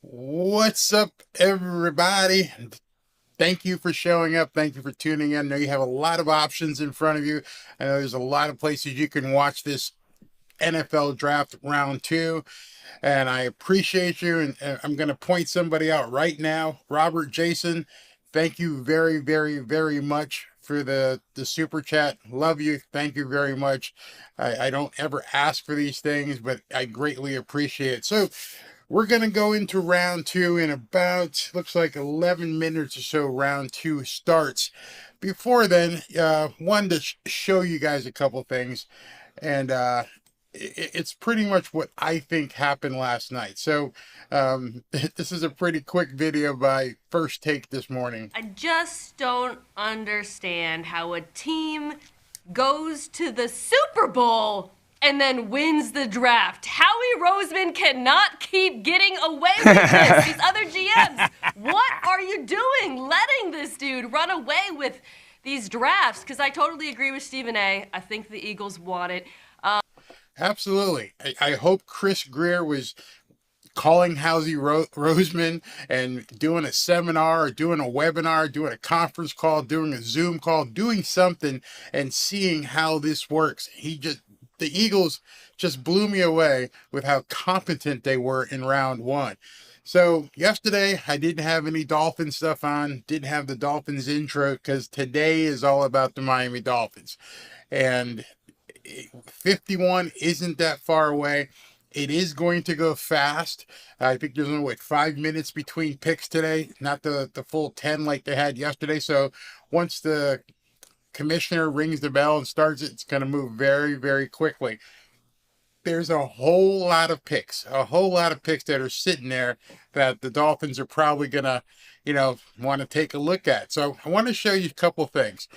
What's up, everybody? Thank you for showing up. Thank you for tuning in. I know you have a lot of options in front of you. I know there's a lot of places you can watch this NFL draft round two, and I appreciate you. And I'm going to point somebody out right now. Robert Jason, thank you very, very, very much for the super chat. Love you. Thank you very much. I don't ever ask for these things, but I greatly appreciate it. So, we're going to go into round two in about, looks like 11 minutes or so. Round two starts. Before then, wanted to show you guys a couple things. And it's pretty much what I think happened last night. So this is a pretty quick video by First Take this morning. I just don't understand how a team goes to the Super Bowl and then wins the draft. Howie Roseman cannot keep getting away with this. These other GMs, what are you doing? Letting this dude run away with these drafts? Because I totally agree with Stephen A. I think the Eagles want it. Absolutely. I hope Chris Greer was calling Howie Roseman and doing a seminar or doing a webinar, doing a conference call, doing a Zoom call, doing something and seeing how this works. The Eagles just blew me away with how competent they were in round one. So yesterday I didn't have any Dolphin stuff on, didn't have the Dolphins intro because today is all about the Miami Dolphins. And 51 isn't that far away. It is going to go fast. I think there's only 5 minutes between picks today, not the full 10 like they had yesterday. So once the commissioner rings the bell and starts it, it's going to move very, very quickly. There's a whole lot of picks that are sitting there that the Dolphins are probably going to, want to take a look at. So I want to show you a couple things.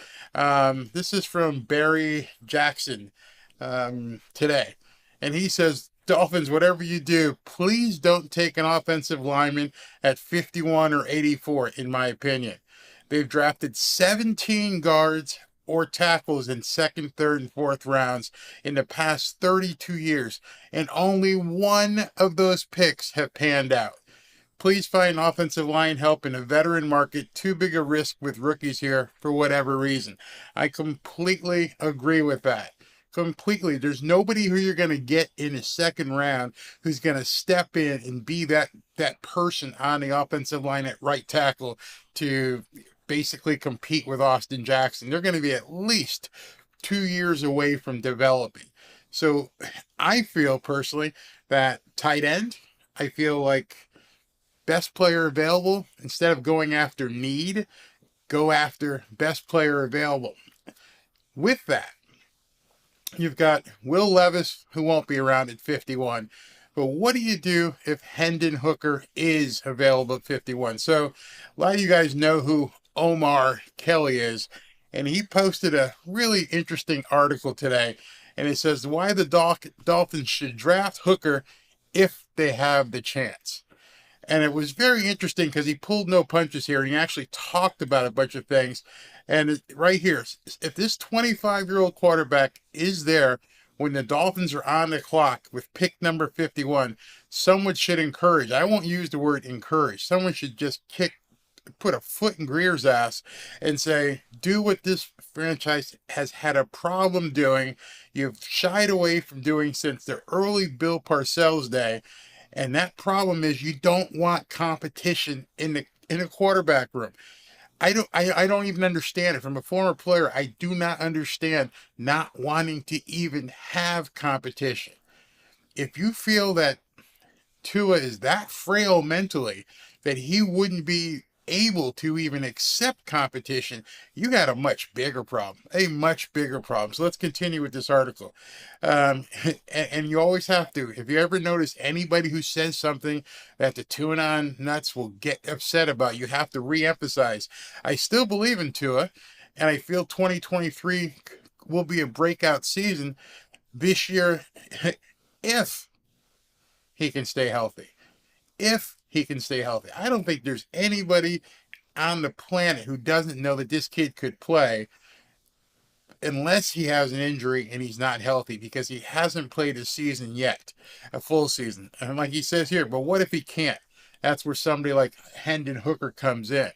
This is from Barry Jackson today. And he says, Dolphins, whatever you do, please don't take an offensive lineman at 51 or 84, in my opinion. They've drafted 17 guards or tackles in second, third, and fourth rounds in the past 32 years, and only one of those picks have panned out. Please find offensive line help in a veteran market. Too big a risk with rookies here for whatever reason. I completely agree with that. Completely. There's nobody who you're going to get in the second round who's going to step in and be that person on the offensive line at right tackle to basically compete with Austin Jackson. They're going to be at least 2 years away from developing. So I feel personally that tight end, I feel like best player available, instead of going after need, go after best player available. With that, you've got Will Levis, who won't be around at 51. But what do you do if Hendon Hooker is available at 51? So a lot of you guys know who Omar Kelly is, and he posted a really interesting article today, and it says why the Dolphins should draft Hooker if they have the chance. And it was very interesting because he pulled no punches here, and he actually talked about a bunch of things. And right here, if this 25-year-old quarterback is there when the Dolphins are on the clock with pick number 51, someone should encourage. I won't use the word encourage. Someone should just put a foot in Greer's ass and say, do what this franchise has had a problem doing. You've shied away from doing since the early Bill Parcells day. And that problem is you don't want competition in a quarterback room. I don't even understand it. From a former player, I do not understand not wanting to even have competition. If you feel that Tua is that frail mentally that he wouldn't be able to even accept competition, you got a much bigger problem. So let's continue with this article. And you always have to, if you ever notice anybody who says something that the Tua nuts will get upset about, you have to re-emphasize, I still believe in Tua, and I feel 2023 will be a breakout season this year if he can stay healthy. I don't think there's anybody on the planet who doesn't know that this kid could play unless he has an injury and he's not healthy, because he hasn't played a season yet, a full season. And like he says here, but what if he can't? That's where somebody like Hendon Hooker comes in.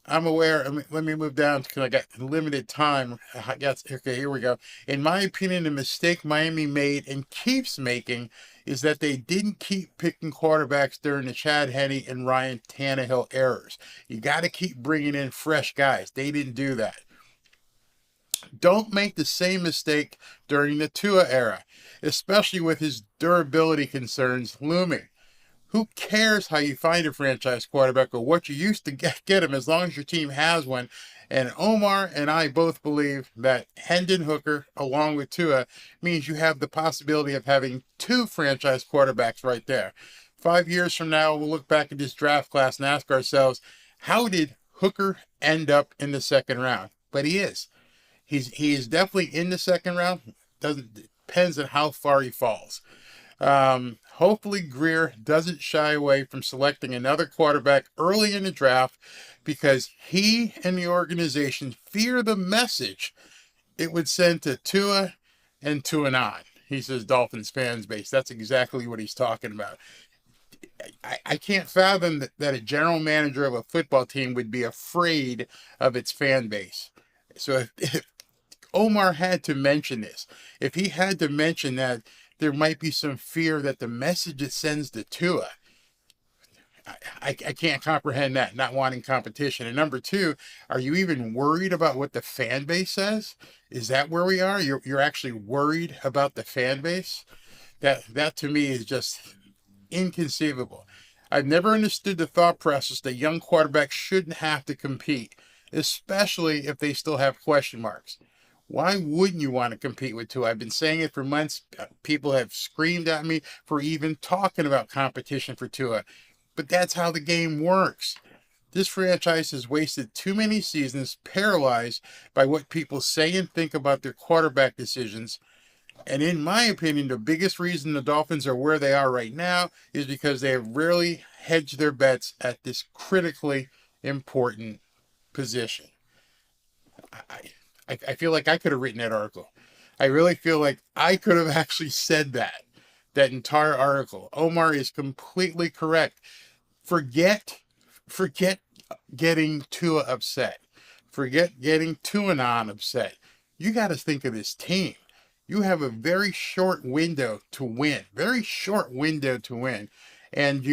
I'm aware. Let me move down because I got limited time. I guess, okay, here we go. In my opinion, the mistake Miami made and keeps making is that they didn't keep picking quarterbacks during the Chad Henne and Ryan Tannehill eras. You got to keep bringing in fresh guys. They didn't do that. Don't make the same mistake during the Tua era, especially with his durability concerns looming. Who cares how you find a franchise quarterback or what you used to get him as long as your team has one? And Omar and I both believe that Hendon Hooker, along with Tua, means you have the possibility of having two franchise quarterbacks right there. 5 years from now, we'll look back at this draft class and ask ourselves, how did Hooker end up in the second round? But he is. He is definitely in the second round. Depends on how far he falls. Hopefully Greer doesn't shy away from selecting another quarterback early in the draft because he and the organization fear the message it would send to Tua and to and on. He says Dolphins fans base. That's exactly what he's talking about. I can't fathom that a general manager of a football team would be afraid of its fan base. So if Omar had to mention this, if he had to mention that there might be some fear that the message it sends to Tua, I can't comprehend that, not wanting competition. And number two, are you even worried about what the fan base says? Is that where we are? You're actually worried about the fan base? That to me is just inconceivable. I've never understood the thought process that young quarterbacks shouldn't have to compete, especially if they still have question marks. Why wouldn't you want to compete with Tua? I've been saying it for months. People have screamed at me for even talking about competition for Tua. But that's how the game works. This franchise has wasted too many seasons paralyzed by what people say and think about their quarterback decisions. And in my opinion, the biggest reason the Dolphins are where they are right now is because they have rarely hedged their bets at this critically important position. I feel like I could have written that article. I really feel like I could have actually said that entire article. Omar is completely correct. Forget getting Tua upset. Forget getting Tuanon upset. You got to think of this team. You have a very short window to win. Very short window to win. And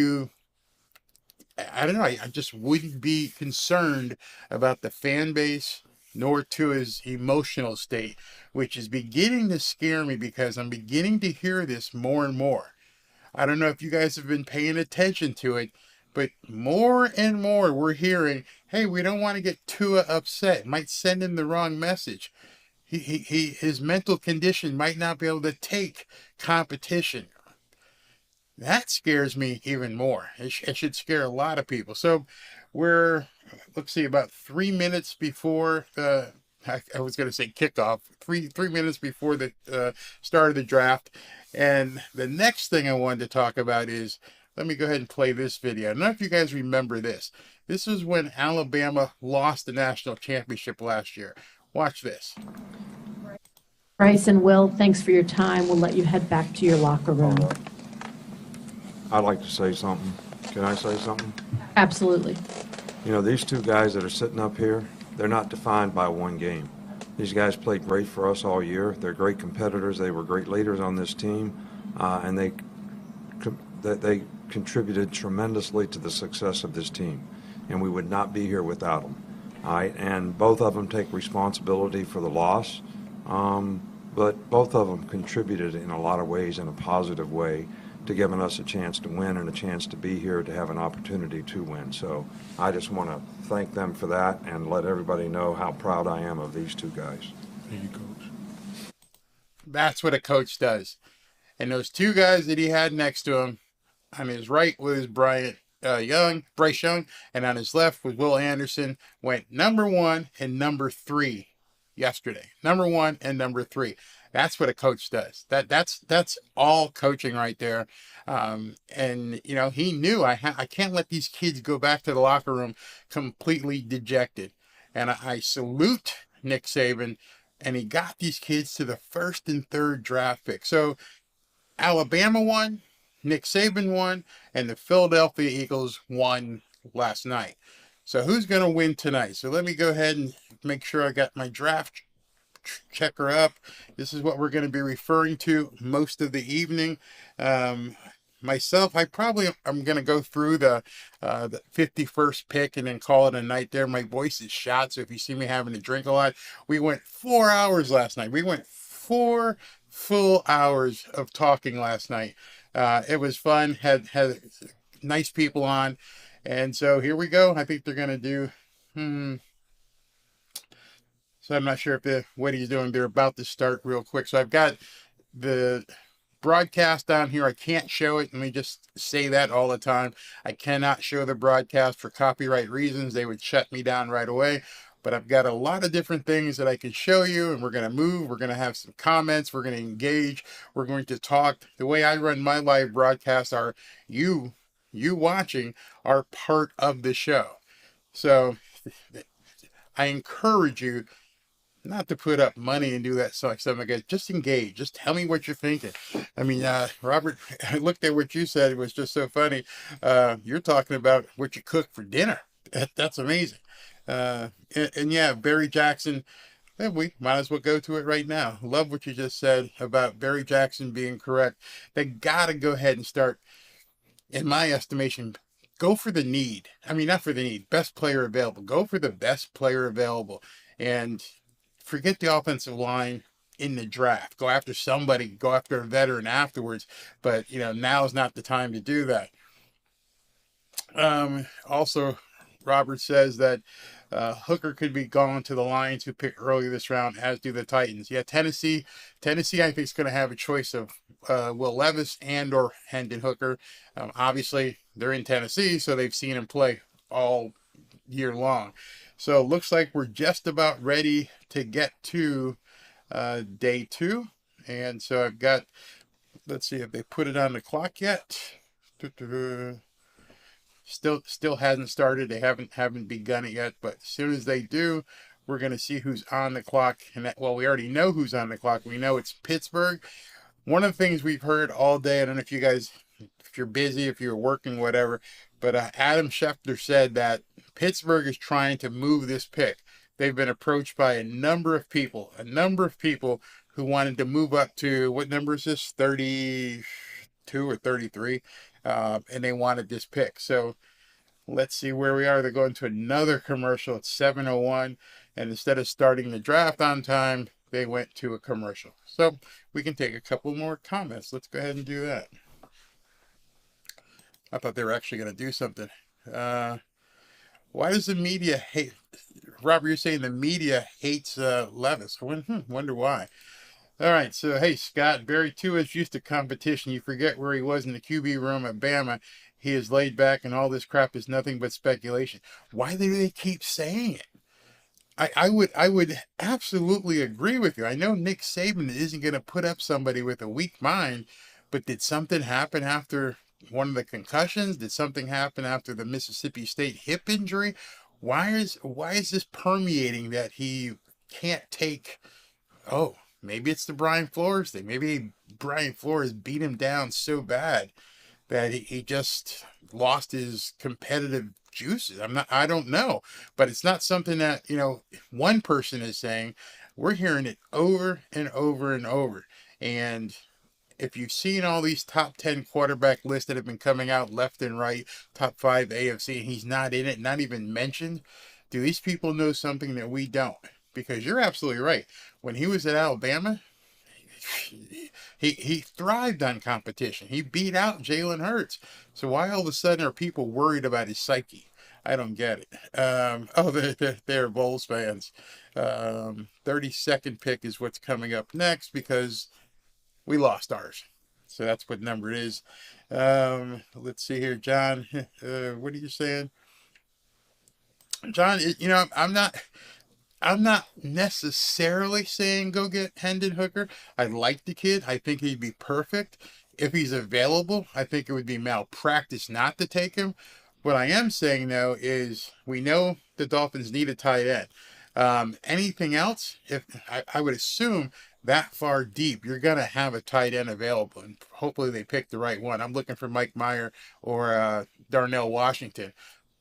I don't know, I just wouldn't be concerned about the fan base nor Tua's emotional state, which is beginning to scare me because I'm beginning to hear this more and more. I don't know if you guys have been paying attention to it, but more and more we're hearing, hey, we don't want to get Tua upset. It might send him the wrong message. His mental condition might not be able to take competition. That scares me even more. It should scare a lot of people. So let's see, about 3 minutes before I was going to say kickoff, three minutes before the start of the draft. And the next thing I wanted to talk about is, let me go ahead and play this video. I don't know if you guys remember this. This is when Alabama lost the national championship last year. Watch this. Bryce and Will, thanks for your time. We'll let you head back to your locker room. I'd like to say something. Can I say something? Absolutely. You know, these two guys that are sitting up here, they're not defined by one game. These guys played great for us all year. They're great competitors. They were great leaders on this team, and they contributed tremendously to the success of this team, and we would not be here without them. All right, and both of them take responsibility for the loss, but both of them contributed in a lot of ways in a positive way to giving us a chance to win and a chance to be here to have an opportunity to win. So I just want to thank them for that and let everybody know how proud I am of these two guys. Thank you, Coach. That's what a coach does. And those two guys that he had next to him, on his right was Bryce Young, and on his left was Will Anderson, went number 1 and number 3 yesterday. Number 1 and number 3. That's what a coach does. That's all coaching right there. And you know, he knew I can't let these kids go back to the locker room completely dejected. And I salute Nick Saban, and he got these kids to the 1st and 3rd draft pick. So Alabama won, Nick Saban won, and the Philadelphia Eagles won last night. So who's going to win tonight? So let me go ahead and make sure I got my draft checker up. This is what we're going to be referring to most of the evening. Myself, I'm going to go through the 51st pick and then call it a night there. My voice is shot, so if you see me having to drink a lot, we went 4 hours last night. We went 4 full hours of talking last night. It was fun. Had nice people on, and so here we go. I think they're going to do. So I'm not sure if what he's doing. They're about to start real quick. So I've got the broadcast down here. I can't show it. Let me just say that all the time. I cannot show the broadcast for copyright reasons. They would shut me down right away. But I've got a lot of different things that I can show you, and we're going to move. We're going to have some comments. We're going to engage. We're going to talk. The way I run my live broadcasts are you watching are part of the show. So I encourage you not to put up money and do that stuff like that. Just engage. Just tell me what you're thinking. I mean, Robert, I looked at what you said. It was just so funny. You're talking about what you cook for dinner. That's amazing. And yeah, Barry Jackson, we might as well go to it right now. Love what you just said about Barry Jackson being correct. They got to go ahead and start, in my estimation, go for the need. I mean, not for the need, best player available. Go for the best player available. And forget the offensive line in the draft. Go after somebody, go after a veteran afterwards. But, now is not the time to do that. Also, Robert says that Hooker could be gone to the Lions, who picked early this round, as do the Titans. Yeah, Tennessee, I think, is going to have a choice of Will Levis and or Hendon Hooker. Obviously, they're in Tennessee, so they've seen him play all year long. So it looks like we're just about ready to get to day 2. And so I've got, let's see if they put it on the clock yet. Still hasn't started. They haven't begun it yet, but as soon as they do, we're going to see who's on the clock. And we already know who's on the clock. We know it's Pittsburgh. One of the things we've heard all day, I don't know if you guys, if you're busy, if you're working, whatever, but Adam Schefter said that Pittsburgh is trying to move this pick. They've been approached by a number of people who wanted to move up to, what number is this, 32 or 33, and they wanted this pick. So let's see where we are. They're going to another commercial. It's 7:01, and instead of starting the draft on time, they went to a commercial. So we can take a couple more comments. Let's go ahead and do that. I thought they were actually going to do something. Why does the media hate? Robert, you're saying the media hates Levis. Wonder why. All right, so hey, Scott, Barry too is used to competition. You forget where he was in the QB room at Bama. He is laid back, and all this crap is nothing but speculation. Why do they keep saying it? I would absolutely agree with you. I know Nick Saban isn't going to put up somebody with a weak mind, but did something happen after one of the concussions? Did something happen after the Mississippi State hip injury? Why is this permeating that he can't take? Oh, maybe it's the Brian Flores thing. Maybe Brian Flores beat him down so bad that he just lost his competitive juices. I don't know, but it's not something that, one person is saying. We're hearing it over and over and over. And if you've seen all these top 10 quarterback lists that have been coming out left and right, top 5 AFC, and he's not in it, not even mentioned, do these people know something that we don't? Because you're absolutely right. When he was at Alabama, he thrived on competition. He beat out Jalen Hurts. So why all of a sudden are people worried about his psyche? I don't get it. They're Bulls fans. 32nd pick is what's coming up next because we lost ours. So that's what number it is. Let's see here, John. What are you saying? John, I'm not necessarily saying go get Hendon Hooker. I like the kid. I think he'd be perfect. If he's available, I think it would be malpractice not to take him. What I am saying, though, is we know the Dolphins need a tight end. Anything else, if I would assume that far deep, you're going to have a tight end available, and hopefully they pick the right one. I'm looking for Mike Meyer or Darnell Washington.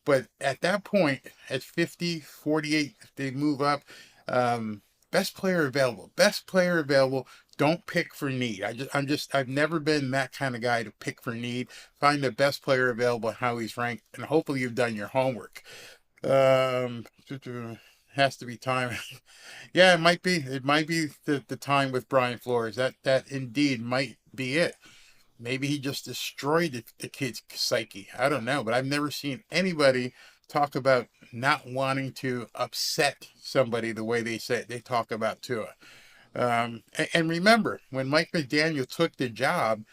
But at that point, at 50, 48, if they move up, best player available. Best player available. Don't pick for need. I've never been that kind of guy to pick for need. Find the best player available, how he's ranked, and hopefully you've done your homework. Has to be time. Yeah, it might be. It might be the time with Brian Flores. That indeed might be it. Maybe he just destroyed the kid's psyche. I don't know, but I've never seen anybody talk about not wanting to upset somebody the way they talk about Tua. And remember, when Mike McDaniel took the job,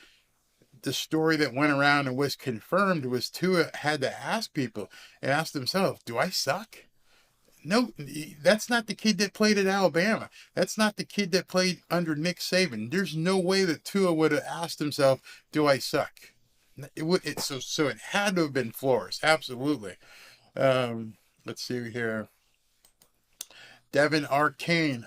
the story that went around and was confirmed was Tua had to ask people and ask themselves, do I suck? No, that's not the kid that played at Alabama. That's not the kid that played under Nick Saban. There's no way that Tua would have asked himself, do I suck? So it had to have been Flores. Absolutely. Let's see here. Devin Arcane.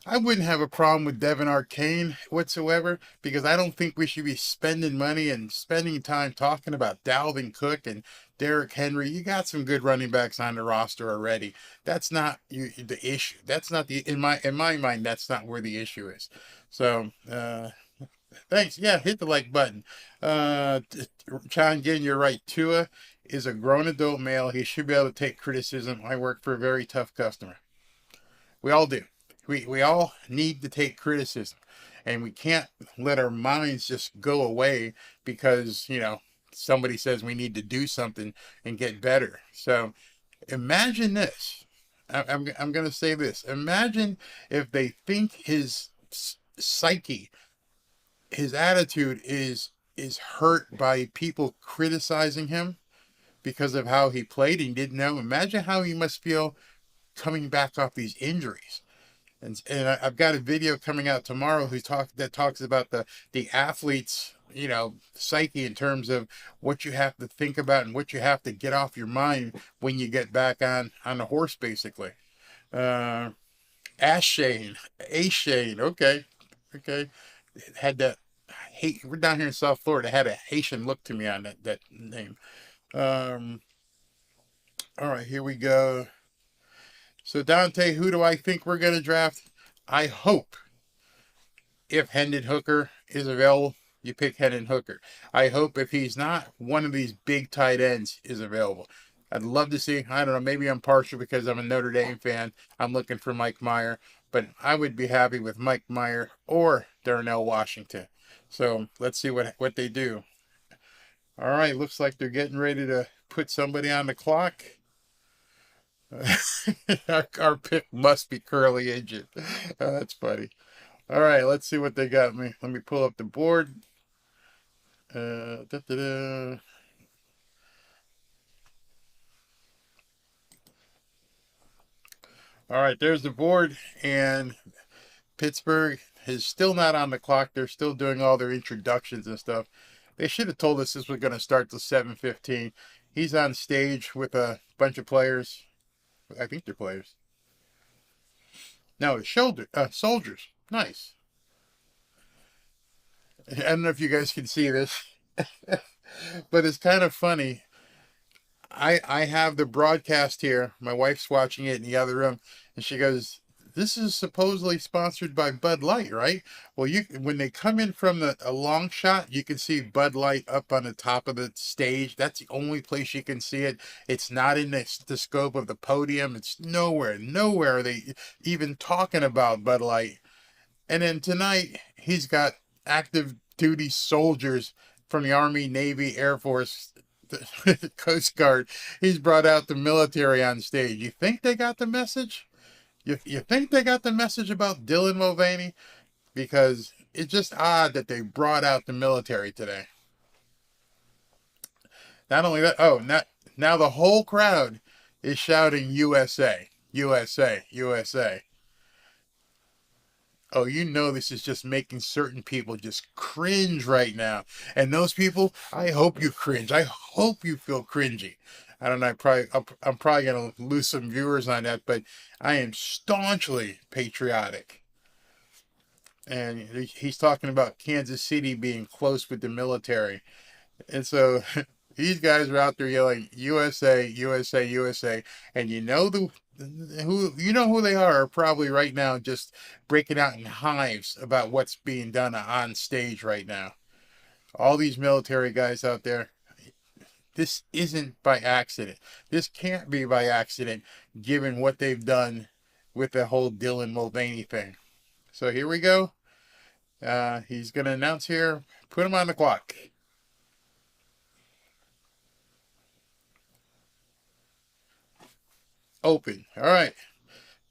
I wouldn't have a problem with Devin Arcane whatsoever, because I don't think we should be spending money and spending time talking about Dalvin Cook and Derrick Henry. You got some good running backs on the roster already. That's not the issue. That's not in my mind. That's not where the issue is. So thanks. Yeah, hit the like button. John, again, you're right. Tua is a grown adult male. He should be able to take criticism. I work for a very tough customer. We all do. We all need to take criticism, and we can't let our minds just go away because, somebody says we need to do something and get better. So imagine this. I'm going to say this. Imagine if they think his psyche, his attitude is hurt by people criticizing him because of how he played and didn't know. Imagine how he must feel coming back off these injuries. And I've got a video coming out tomorrow that talks about the athlete's psyche in terms of what you have to think about and what you have to get off your mind when you get back on the horse, basically. Ashane, okay, had that hate. We're down here in South Florida. Had a Haitian look to me on that name. All right, here we go. So Dante, who do I think we're going to draft? I hope if Hendon Hooker is available, you pick Hendon Hooker. I hope if he's not, one of these big tight ends is available. I'd love to see, I don't know, maybe I'm partial because I'm a Notre Dame fan. I'm looking for Mike Meyer, but I would be happy with Mike Meyer or Darnell Washington. So let's see what they do. All right, looks like they're getting ready to put somebody on the clock. Our pick must be Curly Agent. That's funny. All right, let's see what they got me. Let me pull up the board. All right, there's the board, and Pittsburgh is still not on the clock. They're still doing all their introductions and stuff. They should have told us this was going to start till 7:15. He's on stage with a bunch of players. I think they're players. No, soldiers. Nice. I don't know if you guys can see this, but it's kind of funny. I have the broadcast here. My wife's watching it in the other room, and she goes, "This is supposedly sponsored by Bud Light, right?" Well, when they come in from a long shot, you can see Bud Light up on the top of the stage. That's the only place you can see it. It's not in the scope of the podium. It's nowhere are they even talking about Bud Light. And then tonight, he's got active duty soldiers from the Army, Navy, Air Force, the Coast Guard. He's brought out the military on stage. You think they got the message? You think they got the message about Dylan Mulvaney? Because it's just odd that they brought out the military today. Not only that, now the whole crowd is shouting USA, USA, USA. Oh, this is just making certain people just cringe right now. And those people, I hope you cringe. I hope you feel cringy. I don't know. I'm probably going to lose some viewers on that, but I am staunchly patriotic. and he's talking about Kansas City being close with the military. And so these guys are out there yelling USA, USA, USA, and who they are probably right now just breaking out in hives about what's being done on stage right now. All these military guys out there. This isn't by accident. This can't be by accident, given what they've done with the whole Dylan Mulvaney thing. So here we go. He's going to announce here. Put him on the clock. Open. All right.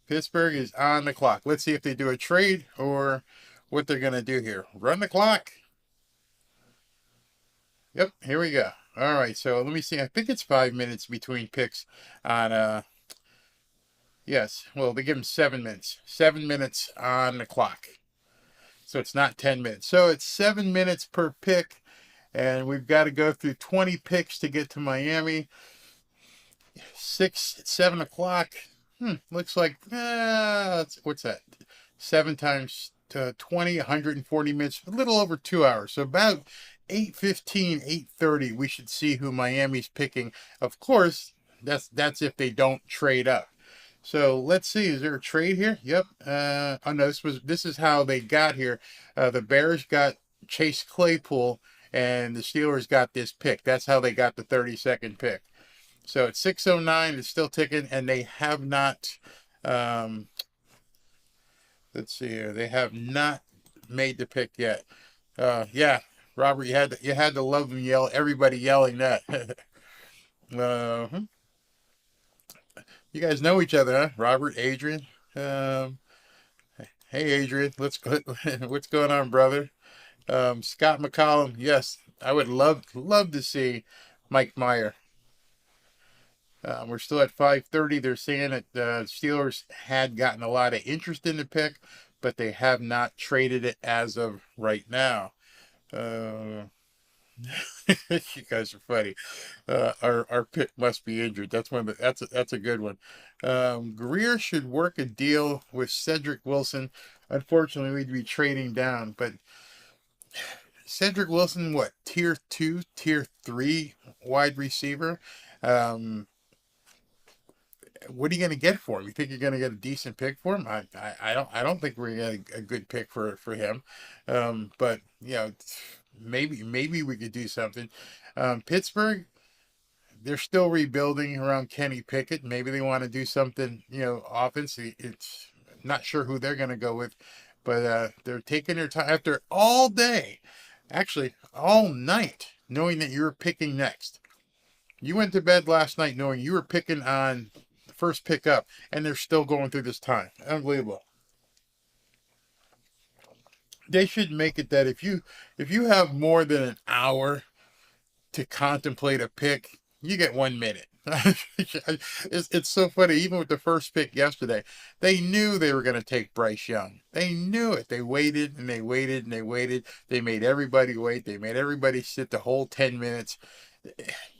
Pittsburgh is on the clock. Let's see if they do a trade or what they're going to do here. Run the clock. Yep, here we go. All right, so let me see. I think it's 5 minutes between picks on, yes, well, they give them 7 minutes. 7 minutes on the clock. So it's not 10 minutes. So it's 7 minutes per pick, and we've got to go through 20 picks to get to Miami. 7 o'clock. Looks like, what's that? 7 times 20, 140 minutes, a little over 2 hours. So about 8:15, 8:30, we should see who Miami's picking. Of course, that's if they don't trade up. So let's see. Is there a trade here? Yep. Oh no, this is how they got here. The Bears got Chase Claypool, and the Steelers got this pick. That's how they got the 32nd pick. So it's 6:09. It's still ticking, and they have not. Let's see here. They have not made the pick yet. Yeah. Robert, you had to love them everybody yelling that. You guys know each other, huh? Robert, Adrian. Hey, Adrian, what's going on, brother? Scott McCollum, yes, I would love to see Mike Meyer. We're still at 5:30. They're saying that the Steelers had gotten a lot of interest in the pick, but they have not traded it as of right now. You guys are funny. Our pick must be injured. That's a good one. Greer should work a deal with Cedric Wilson. Unfortunately, we'd be trading down, but Cedric Wilson, what, tier 2, tier 3 wide receiver? What are you going to get for him? You think you're going to get a decent pick for him? I don't think we're going to get a good pick for him. But maybe we could do something. Pittsburgh, they're still rebuilding around Kenny Pickett. Maybe they want to do something, offense. It's not sure who they're going to go with, but they're taking their time after all day, actually all night, knowing that you're picking next. You went to bed last night knowing you were picking on the first pick up, and they're still going through this time. Unbelievable. They should make it that if you have more than an hour to contemplate a pick, you get 1 minute. It's so funny. Even with the first pick yesterday, they knew they were going to take Bryce Young. They knew it. They waited and they waited and they waited. They made everybody wait. They made everybody sit the whole 10 minutes.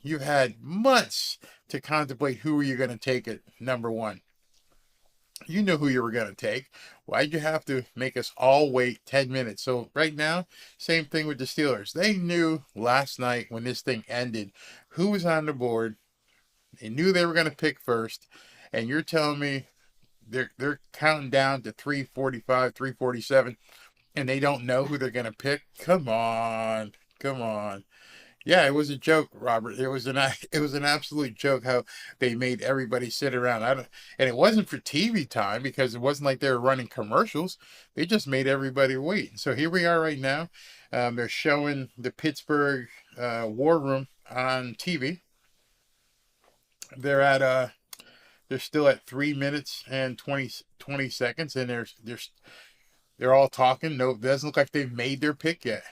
You had months to contemplate who were you going to take at number 1. You knew who you were going to take. Why'd you have to make us all wait 10 minutes? So right now, same thing with the Steelers. They knew last night when this thing ended who was on the board. They knew they were going to pick first. And you're telling me they're counting down to 3:45, 3:47, and they don't know who they're going to pick? Come on. Come on. Yeah, it was a joke, Robert. It was an absolute joke how they made everybody sit around. And it wasn't for TV time because it wasn't like they were running commercials. They just made everybody wait. So here we are right now. They're showing the Pittsburgh War Room on TV. They're still at 3 minutes and 20 seconds, and they're all talking. No, it doesn't look like they've made their pick yet.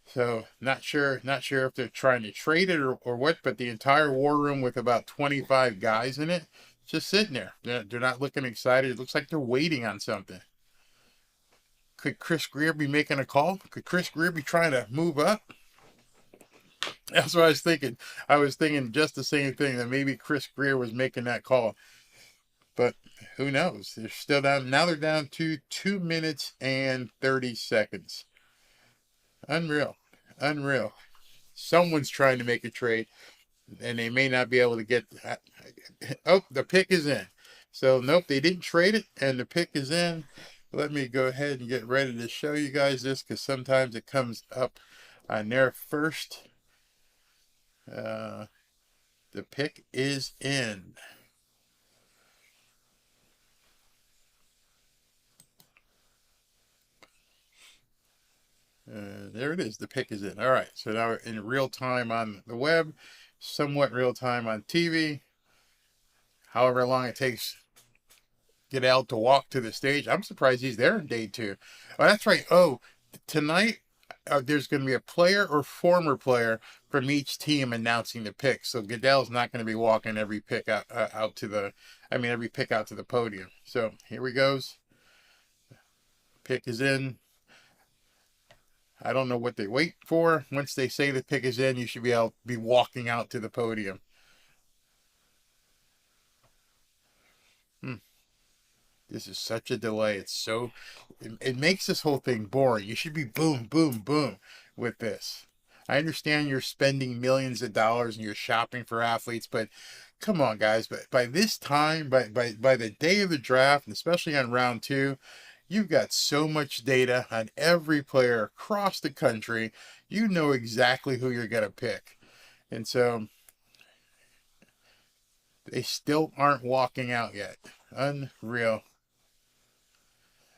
So not sure if they're trying to trade it or what, but the entire war room with about 25 guys in it, just sitting there. They're not looking excited. It looks like they're waiting on something. Could Chris Greer be making a call? Could Chris Greer be trying to move up? That's what I was thinking. I was thinking just the same thing, that maybe Chris Greer was making that call. But who knows? They're still down. Now they're down to 2 minutes and 30 seconds. Unreal. Unreal. Someone's trying to make a trade, and they may not be able to get. Oh, the pick is in. So, nope, they didn't trade it, and the pick is in. Let me go ahead and get ready to show you guys this, because sometimes it comes up on there first. The pick is in. There it is. The pick is in. All right. So now we're in real time on the web, somewhat real time on TV. However long it takes Goodell to walk to the stage. I'm surprised he's there in day 2. Oh, that's right. Oh, tonight there's going to be a player or former player from each team announcing the pick. So Goodell's not going to be walking every pick out to the, every pick out to the podium. So here he goes. Pick is in. I don't know what they wait for. Once they say the pick is in, you should be able to be walking out to the podium. This is such a delay. It makes this whole thing boring. You should be boom, boom, boom with this. I understand you're spending millions of dollars and you're shopping for athletes, but come on, guys. But by this time, by the day of the draft, and especially on round 2, you've got so much data on every player across the country. You know exactly who you're going to pick. And so they still aren't walking out yet. Unreal.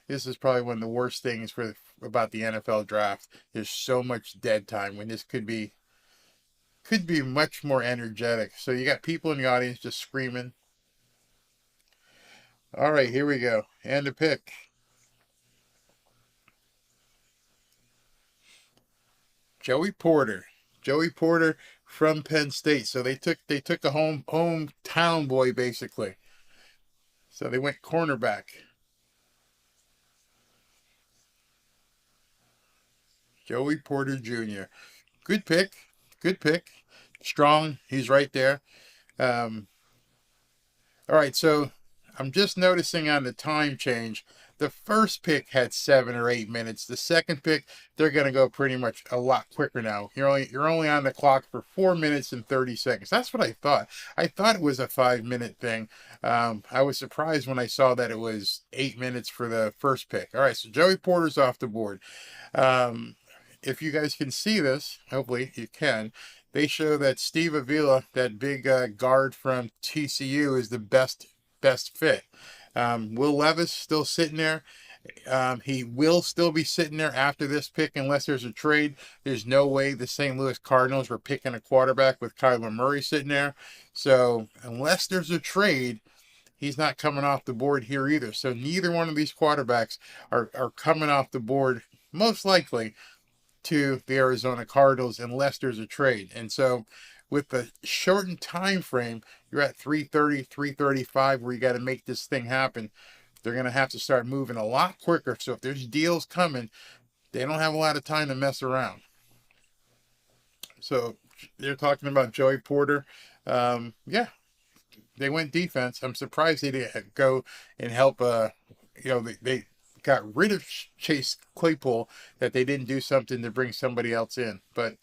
This is probably one of the worst things about the NFL draft. There's so much dead time when this could be much more energetic. So you got people in the audience just screaming. All right, here we go. And the pick. Joey Porter from Penn State. So they took a hometown boy basically. So they went cornerback. Joey Porter Jr. Good pick. Good pick. Strong. He's right there. All right, so I'm just noticing on the time change, the first pick had 7 or 8 minutes. The second pick, they're going to go pretty much a lot quicker now. You're only on the clock for 4 minutes and 30 seconds. That's what I thought. I thought it was a 5-minute thing. I was surprised when I saw that it was 8 minutes for the first pick. All right, so Joey Porter's off the board. If you guys can see this, hopefully you can, they show that Steve Avila, that big guard from TCU, is the best fit. Will Levis still sitting there. He will still be sitting there after this pick unless there's a trade. There's no way the St. Louis Cardinals were picking a quarterback with Kyler Murray sitting there. So unless there's a trade, he's not coming off the board here either. So neither one of these quarterbacks are coming off the board, most likely, to the Arizona Cardinals unless there's a trade. And so with the shortened time frame, you're at 3:30, 3:35 where you got to make this thing happen. They're going to have to start moving a lot quicker. So if there's deals coming, they don't have a lot of time to mess around. So they're talking about Joey Porter. Yeah, they went defense. I'm surprised they didn't go and help. They got rid of Chase Claypool, that they didn't do something to bring somebody else in. But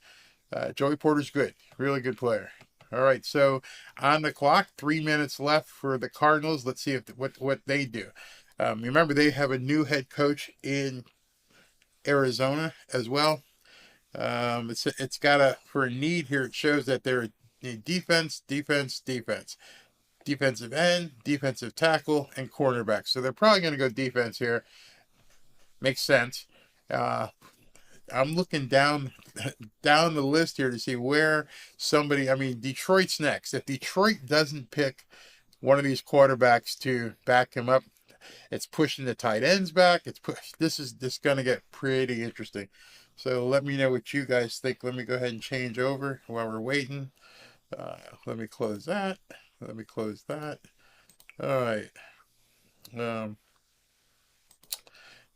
Joey Porter's good. Really good player. All right, so on the clock, 3 minutes left for the Cardinals. Let's see what they do. Remember, they have a new head coach in Arizona as well. It's got for a need here. It shows that they're defense, defensive end, defensive tackle, and cornerback. So they're probably going to go defense here. Makes sense. I'm looking down the list here to see where Detroit's next. If Detroit doesn't pick one of these quarterbacks to back him up, it's pushing the tight ends back. This is going to get pretty interesting. So let me know what you guys think. Let me go ahead and change over while we're waiting. Let me close that. All right.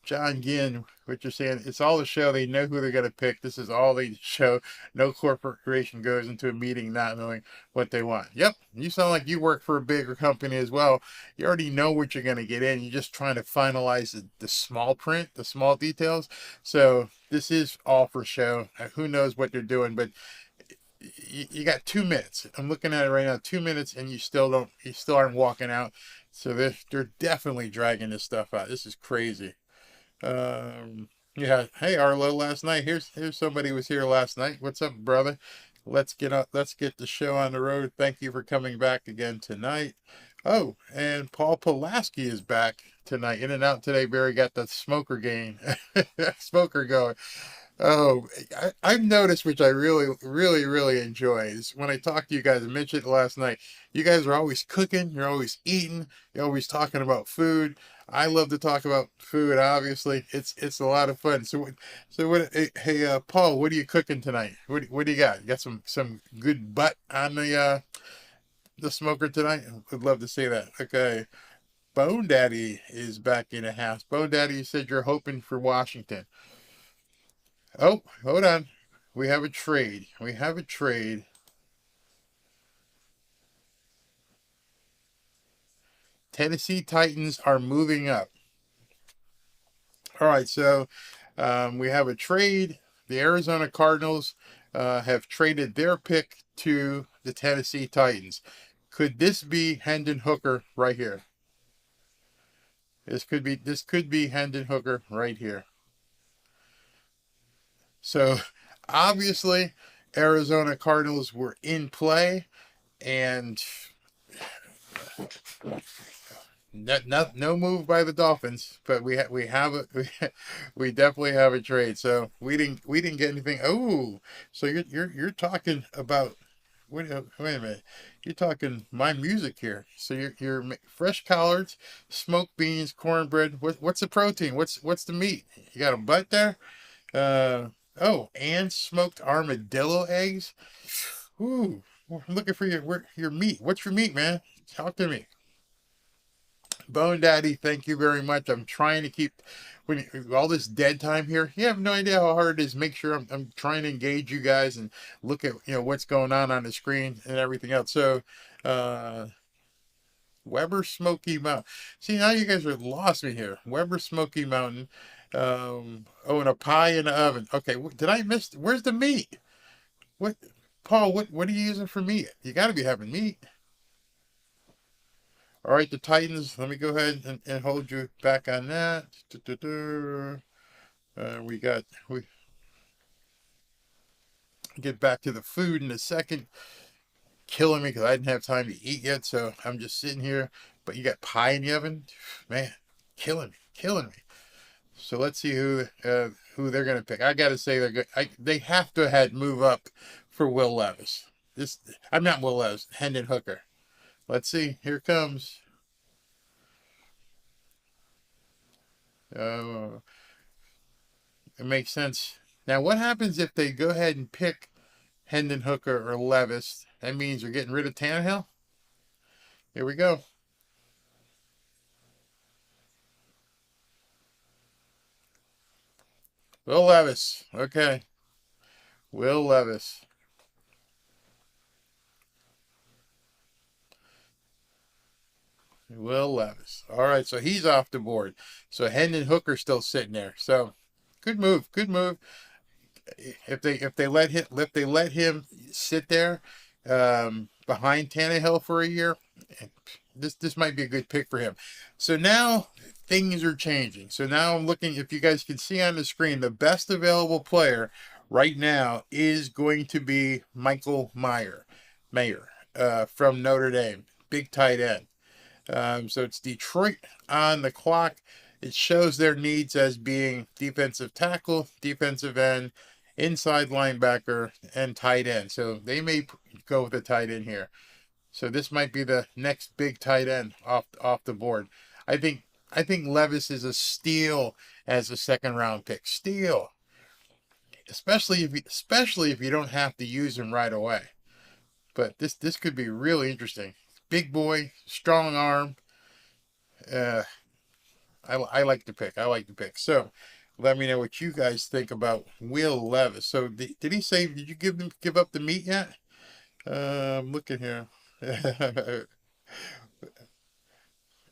John Ginn, what you're saying, it's all the show. They know who they're going to pick. This is all they show. No corporation goes into a meeting not knowing what they want. Yep, you sound like you work for a bigger company as well. You already know what you're going to get in. You're just trying to finalize the small print, the small details. So this is all for show. Who knows what they're doing, but you got 2 minutes. I'm looking at it right now, 2 minutes, and you still aren't walking out. So they're definitely dragging this stuff out. This is crazy. Yeah. Hey, Arlo, last night. Here's somebody who was here last night. What's up, brother? Let's get up. Let's get the show on the road. Thank you for coming back again tonight. Oh, and Paul Pulaski is back tonight. In and out today. Barry got the smoker game, smoker going. Oh, I've noticed, which I really, really, really enjoy, is when I talk to you guys. I mentioned it last night. You guys are always cooking. You're always eating. You're always talking about food. I love to talk about food. Obviously, it's a lot of fun. So what? Hey, Paul, what are you cooking tonight? What do you got? You got some good butt on the smoker tonight? Would love to see that. Okay. Bone Daddy is back in the house. Bone Daddy, you said you're hoping for Washington. Oh, hold on. We have a trade. We have a trade. Tennessee Titans are moving up. All right, so we have a trade. The Arizona Cardinals have traded their pick to the Tennessee Titans. Could this be Hendon Hooker right here? This could be Hendon Hooker right here. So obviously, Arizona Cardinals were in play, and no move by the Dolphins, but we we definitely have a trade. So we didn't get anything. Oh, so you're talking about wait a minute. You're talking my music here. So you're fresh collards, smoked beans, cornbread. What's the protein? What's the meat? You got a butt there? Oh, and smoked armadillo eggs. Ooh, I'm looking for your meat. What's your meat, man? Talk to me. Bone Daddy, thank you very much. I'm trying to keep all this dead time here. You have no idea how hard it is. Make sure I'm trying to engage you guys and look at what's going on the screen and everything else. So, Weber Smoky Mountain. See, now you guys are lost me here. Weber Smoky Mountain. Oh, and a pie in the oven. Okay, did I miss? Where's the meat? What, Paul? What are you using for meat? You got to be having meat. All right, the Titans. Let me go ahead and hold you back on that. We get back to the food in a second. Killing me because I didn't have time to eat yet, so I'm just sitting here. But you got pie in the oven, man, killing me. So let's see who they're gonna pick. I gotta say they have to have move up for Will Levis. I'm not Will Levis, Hendon Hooker. Let's see. Here it comes. It makes sense. Now, what happens if they go ahead and pick Hendon Hooker or Levis? That means they're getting rid of Tannehill. Here we go. Will Levis. Okay. Will Levis. Will Levis. All right, so he's off the board. So Hendon Hooker's still sitting there. So good move. Good move. If they let him sit there behind Tannehill for a year, this might be a good pick for him. So now things are changing. So now I'm looking. If you guys can see on the screen, the best available player right now is going to be Michael Mayer from Notre Dame, big tight end. So it's Detroit on the clock. It shows their needs as being defensive tackle, defensive end, inside linebacker, and tight end. So they may go with a tight end here. So this might be the next big tight end off the board. I think Levis is a steal as a second round pick. Steal. Especially if you don't have to use him right away. But this could be really interesting. Big boy, strong arm. I like the pick. I like the pick. So let me know what you guys think about Will Levis. So did he say, did you give up the meat yet? I'm looking here.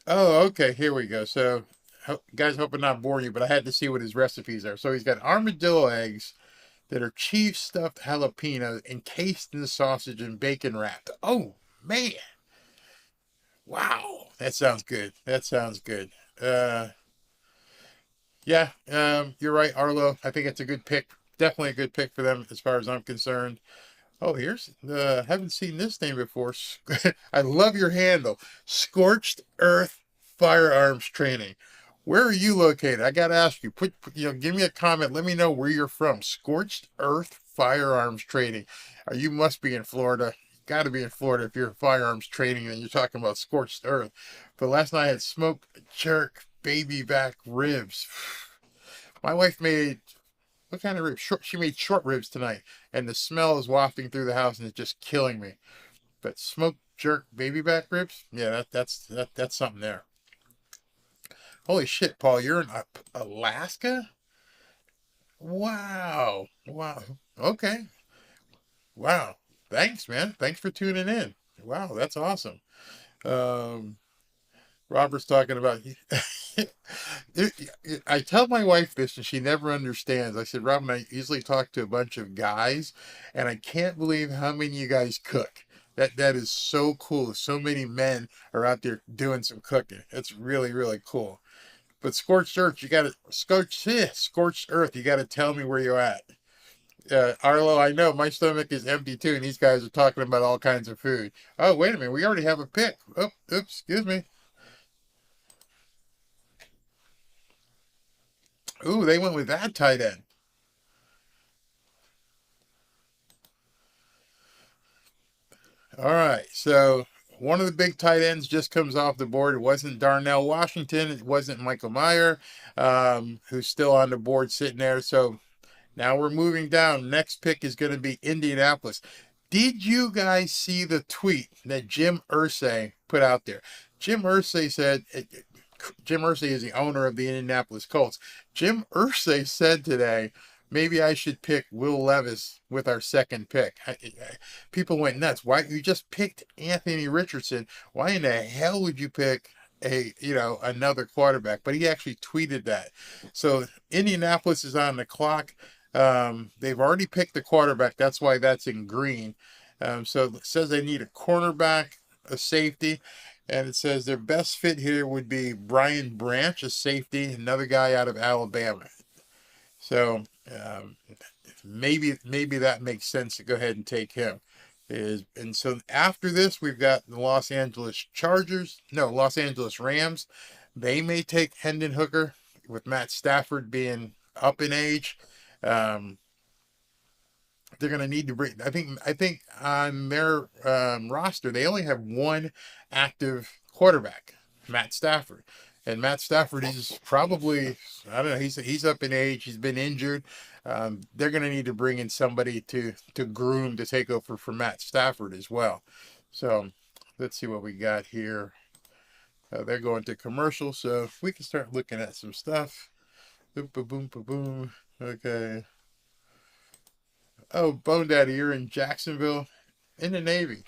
Oh, okay. Here we go. So, guys, hope I'm not boring you, but I had to see what his recipes are. So he's got armadillo eggs that are cheese stuffed jalapeno encased in the sausage and bacon wrapped. Oh man! Wow, that sounds good. That sounds good. Yeah, you're right, Arlo. I think it's a good pick. Definitely a good pick for them as far as I'm concerned. Oh, here's haven't seen this name before. I love your handle. Scorched Earth Firearms Training. Where are you located? I gotta ask you. Give me a comment. Let me know where you're from. Scorched Earth Firearms Training. You must be in Florida. Got to be in Florida if you're firearms training and you're talking about scorched earth. But last night I had smoked jerk baby back ribs. My wife made what kind of ribs? She made short ribs tonight, and the smell is wafting through the house, and it's just killing me. But smoked jerk baby back ribs, yeah, that's something there. Holy shit, Paul, you're in Alaska? Wow, wow. Okay, wow. Thanks, man. Thanks for tuning in. Wow, that's awesome. Um, Robert's talking about. I tell my wife this, and she never understands. I said, Robin, I usually talk to a bunch of guys, and I can't believe how many of you guys cook. That is so cool. So many men are out there doing some cooking. It's really, really cool. But scorched earth, you got to scorched earth. You got to tell me where you're at. Arlo, I know my stomach is empty too, and these guys are talking about all kinds of food. Oh, wait a minute, we already have a pick. Oh, oops, excuse me. Ooh, they went with that tight end. All right, so one of the big tight ends just comes off the board. It wasn't Darnell Washington. It wasn't Michael Mayer, who's still on the board sitting there. So now we're moving down. Next pick is going to be Indianapolis. Did you guys see the tweet that Jim Irsay put out there? Jim Irsay said, Jim Irsay is the owner of the Indianapolis Colts. Jim Irsay said today, maybe I should pick Will Levis with our second pick. People went nuts. Why you just picked Anthony Richardson? Why in the hell would you pick another quarterback? But he actually tweeted that. So Indianapolis is on the clock. They've already picked the quarterback. That's why that's in green. So it says they need a cornerback, a safety, and it says their best fit here would be Brian Branch, a safety, another guy out of Alabama. So maybe that makes sense to go ahead and take him. And so after this, we've got the Los Angeles Rams. They may take Hendon Hooker with Matt Stafford being up in age. They're going to need to bring. I think on their roster they only have one active quarterback, Matt Stafford, and Matt Stafford is probably, I don't know, he's up in age. He's been injured. They're going to need to bring in somebody to groom to take over for Matt Stafford as well. So let's see what we got here. They're going to commercial, so we can start looking at some stuff. Boom, boom, boom, boom, boom. Okay. Oh, Bone Daddy, you're in Jacksonville in the Navy.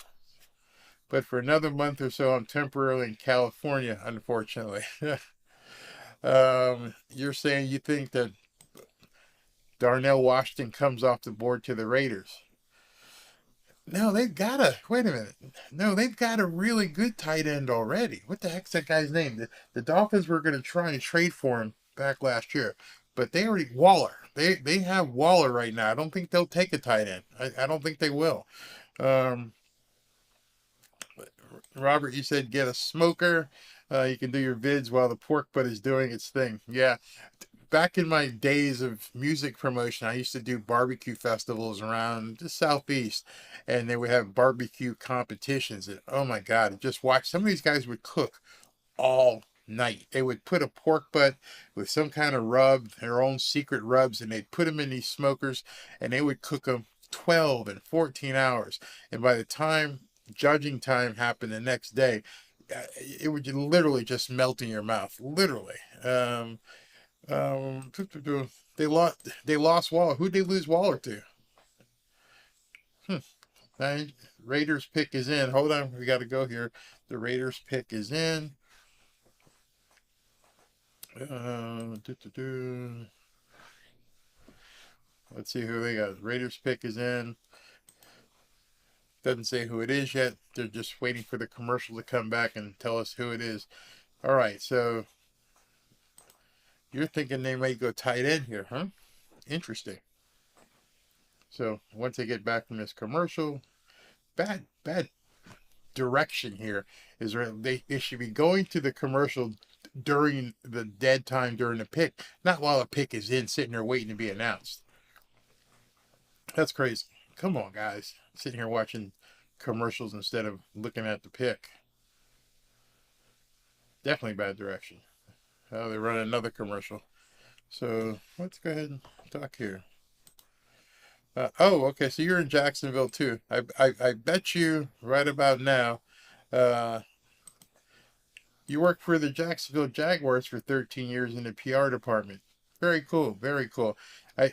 But for another month or so, I'm temporarily in California, unfortunately. You're saying you think that Darnell Washington comes off the board to the Raiders. No, wait a minute. No, they've got a really good tight end already. What the heck's that guy's name? The Dolphins were going to try and trade for him back last year. But Waller. They have Waller right now. I don't think they'll take a tight end. I don't think they will. Robert, you said get a smoker. You can do your vids while the pork butt is doing its thing. Yeah. Back in my days of music promotion, I used to do barbecue festivals around the Southeast, and they would have barbecue competitions. And oh my God, just watch. Some of these guys would cook all night. They would put a pork butt with some kind of rub, their own secret rubs, and they'd put them in these smokers, and they would cook them 12 and 14 hours. And by the time judging time happened the next day, it would literally just melt in your mouth, literally. They lost Waller. Who'd they lose Waller to? Raiders pick is in. Hold on, we got to go here. The Raiders pick is in. Let's see who they got. Raiders pick is in. Doesn't say who it is yet. They're just waiting for the commercial to come back and tell us who it is. All right, so you're thinking they might go tight end here, huh? Interesting. So once they get back from this commercial, bad direction here is they should be going to the commercial during the dead time during the pick, not while the pick is in, sitting there waiting to be announced. That's crazy. Come on, guys. Sitting here watching commercials instead of looking at the pick. Definitely bad direction. Oh, they're running another commercial. So let's go ahead and talk here. Okay. So you're in Jacksonville too. I bet you right about now, you worked for the Jacksonville Jaguars for 13 years in the PR department. Very cool. Very cool.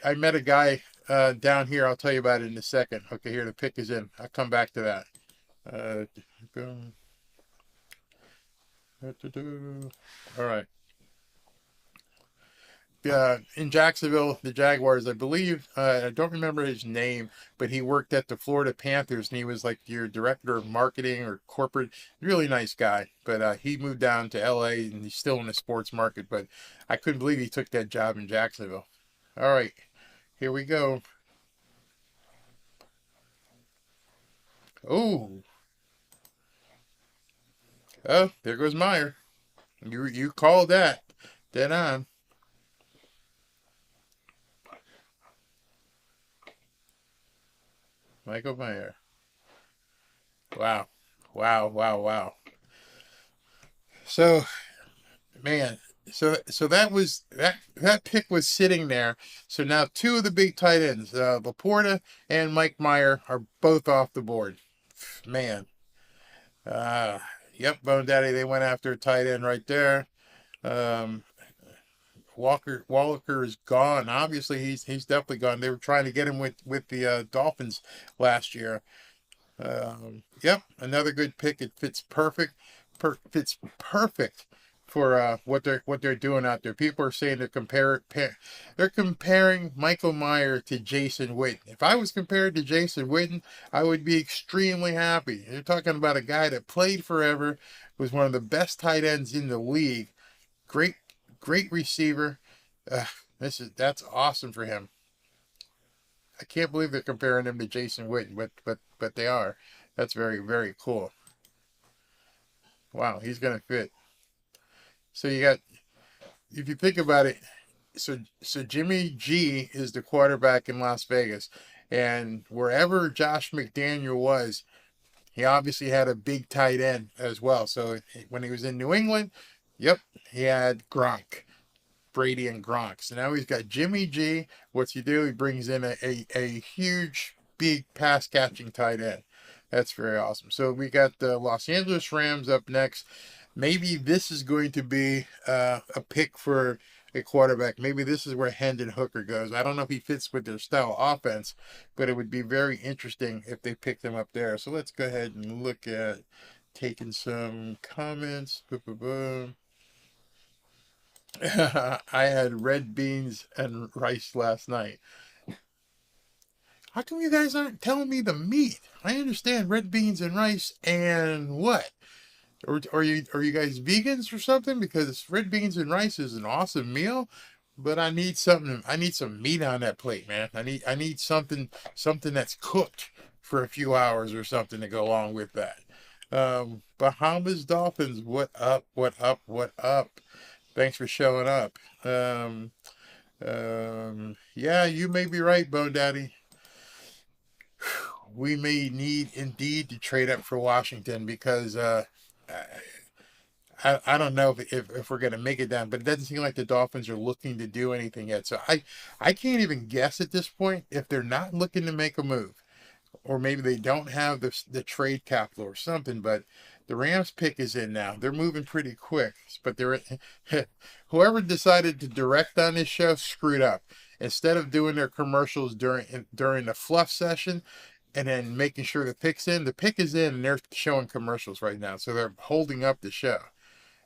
I met a guy down here. I'll tell you about it in a second. Okay, here the pick is in. I'll come back to that. All right. In Jacksonville, the Jaguars, I believe, I don't remember his name, but he worked at the Florida Panthers, and he was like your director of marketing or corporate. Really nice guy, but he moved down to LA, and he's still in the sports market, but I couldn't believe he took that job in Jacksonville. All right, here we go. Oh, there goes Meyer. You called that. Dead on. Michael Mayer. Wow. So, man, so that pick was sitting there. So now two of the big tight ends, Laporta and Mike Meyer, are both off the board. Man. Yep, Bone Daddy, they went after a tight end right there. Walker is gone. Obviously, he's definitely gone. They were trying to get him with the Dolphins last year. Yep, another good pick. It fits perfect. Fits perfect for what they're doing out there. People are saying they're comparing Michael Meyer to Jason Witten. If I was compared to Jason Witten, I would be extremely happy. They're talking about a guy that played forever, was one of the best tight ends in the league. Great receiver. That's awesome for him. I can't believe they're comparing him to Jason Witten, but they are. That's very, very cool. Wow, he's gonna fit. So you got, if you think about it, so Jimmy G is the quarterback in Las Vegas, and wherever Josh McDaniel was, he obviously had a big tight end as well. So when he was in New England, yep, he had Gronk, Brady and Gronk. So now he's got Jimmy G. What's he do? He brings in a huge, big pass catching tight end. That's very awesome. So we got the Los Angeles Rams up next. Maybe this is going to be a pick for a quarterback. Maybe this is where Hendon Hooker goes. I don't know if he fits with their style offense, but it would be very interesting if they picked him up there. So let's go ahead and look at taking some comments. I had red beans and rice last night. How come you guys aren't telling me the meat? I understand red beans and rice and what? Or are you guys vegans or something? Because red beans and rice is an awesome meal, but I need something. I need some meat on that plate, man. I need something that's cooked for a few hours or something to go along with that. Bahamas Dolphins, what up? Thanks for showing up. Yeah, you may be right, Bone Daddy. We may need indeed to trade up for Washington because I don't know if we're going to make it down, but it doesn't seem like the Dolphins are looking to do anything yet. So I can't even guess at this point if they're not looking to make a move. or maybe they don't have the trade capital or something, but the Rams pick is in now. They're moving pretty quick, but they're whoever decided to direct on this show screwed up. Instead of doing their commercials during the fluff session and then making sure the pick is in, and they're showing commercials right now, so they're holding up the show.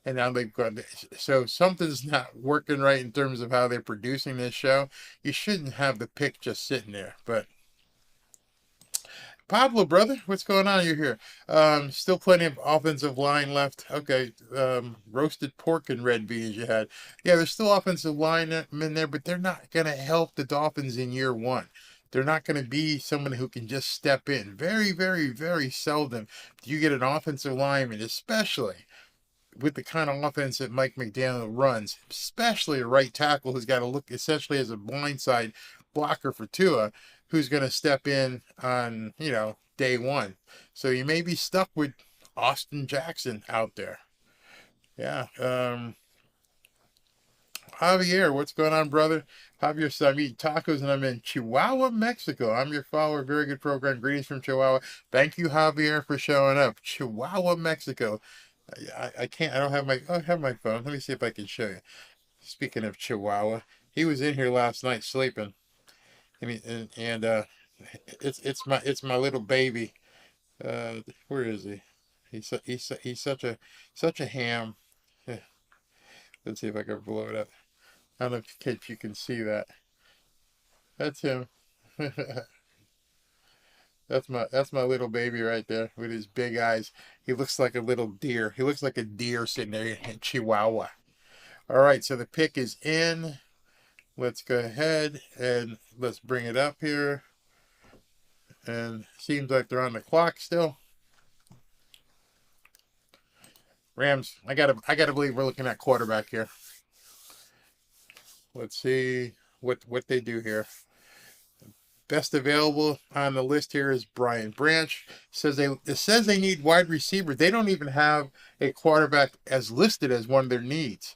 And now they've got, so something's not working right in terms of how they're producing this show. You shouldn't have the pick just sitting there, but. Pablo, brother, what's going on? You're here. Still plenty of offensive line left. Okay, roasted pork and red beans you had. Yeah, there's still offensive linemen in there, but they're not going to help the Dolphins in year one. They're not going to be someone who can just step in. Very, very, very seldom do you get an offensive lineman, especially with the kind of offense that Mike McDaniel runs, especially a right tackle who's got to look essentially as a blindside blocker for Tua, who's going to step in on, day one. So you may be stuck with Austin Jackson out there. Yeah. Javier, what's going on, brother? Javier said, I'm eating tacos and I'm in Chihuahua, Mexico. I'm your follower. Very good program. Greetings from Chihuahua. Thank you, Javier, for showing up. Chihuahua, Mexico. I can't, I have my phone. Let me see if I can show you. Speaking of Chihuahua, he was in here last night sleeping. It's my little baby. Where is he? He's such a ham. Let's see if I can blow it up. I don't know if you can see that. That's him. That's my little baby right there with his big eyes. He looks like a little deer. He looks like a deer sitting there in Chihuahua. All right, so the pick is in. Let's go ahead and let's bring it up here. And seems like they're on the clock still. Rams, I gotta believe we're looking at quarterback here. Let's see what they do here. Best available on the list here is Brian Branch. It says they need wide receiver. They don't even have a quarterback as listed as one of their needs.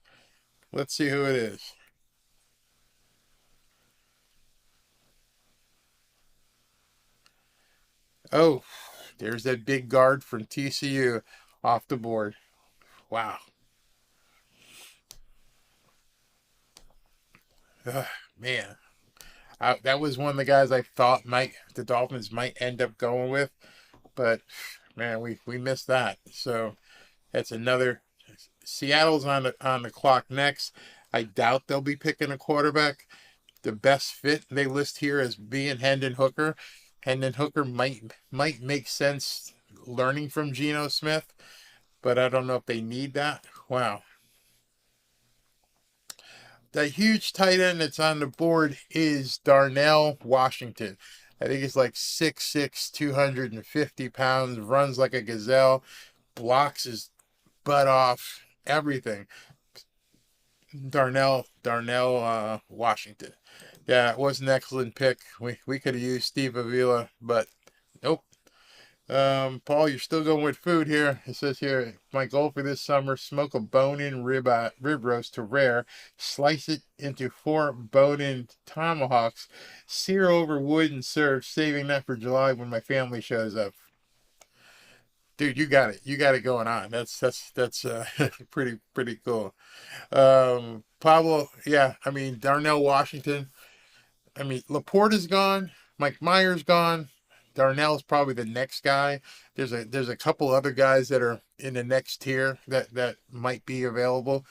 Let's see who it is. Oh, there's that big guard from TCU off the board. Wow. Man. That was one of the guys I thought the Dolphins might end up going with, but man, we missed that. So that's another. Seattle's on the clock next. I doubt they'll be picking a quarterback. The best fit they list here as being Hendon Hooker. Hendon Hooker might make sense learning from Geno Smith, but I don't know if they need that. Wow. The huge tight end that's on the board is Darnell Washington. I think he's like 6'6", 250 pounds, runs like a gazelle, blocks his butt off, everything. Darnell Washington. Yeah, it was an excellent pick. We could have used Steve Avila, but nope. Paul, you're still going with food here. It says here, my goal for this summer, smoke a bone-in rib roast to rare, slice it into 4 bone-in tomahawks, sear over wood and serve, saving that for July when my family shows up. Dude, you got it. You got it going on. That's pretty cool. Pablo, yeah, I mean, Darnell Washington. I mean, Laporta's gone. Mike Myers gone. Darnell's probably the next guy. There's a couple other guys that are in the next tier that might be available.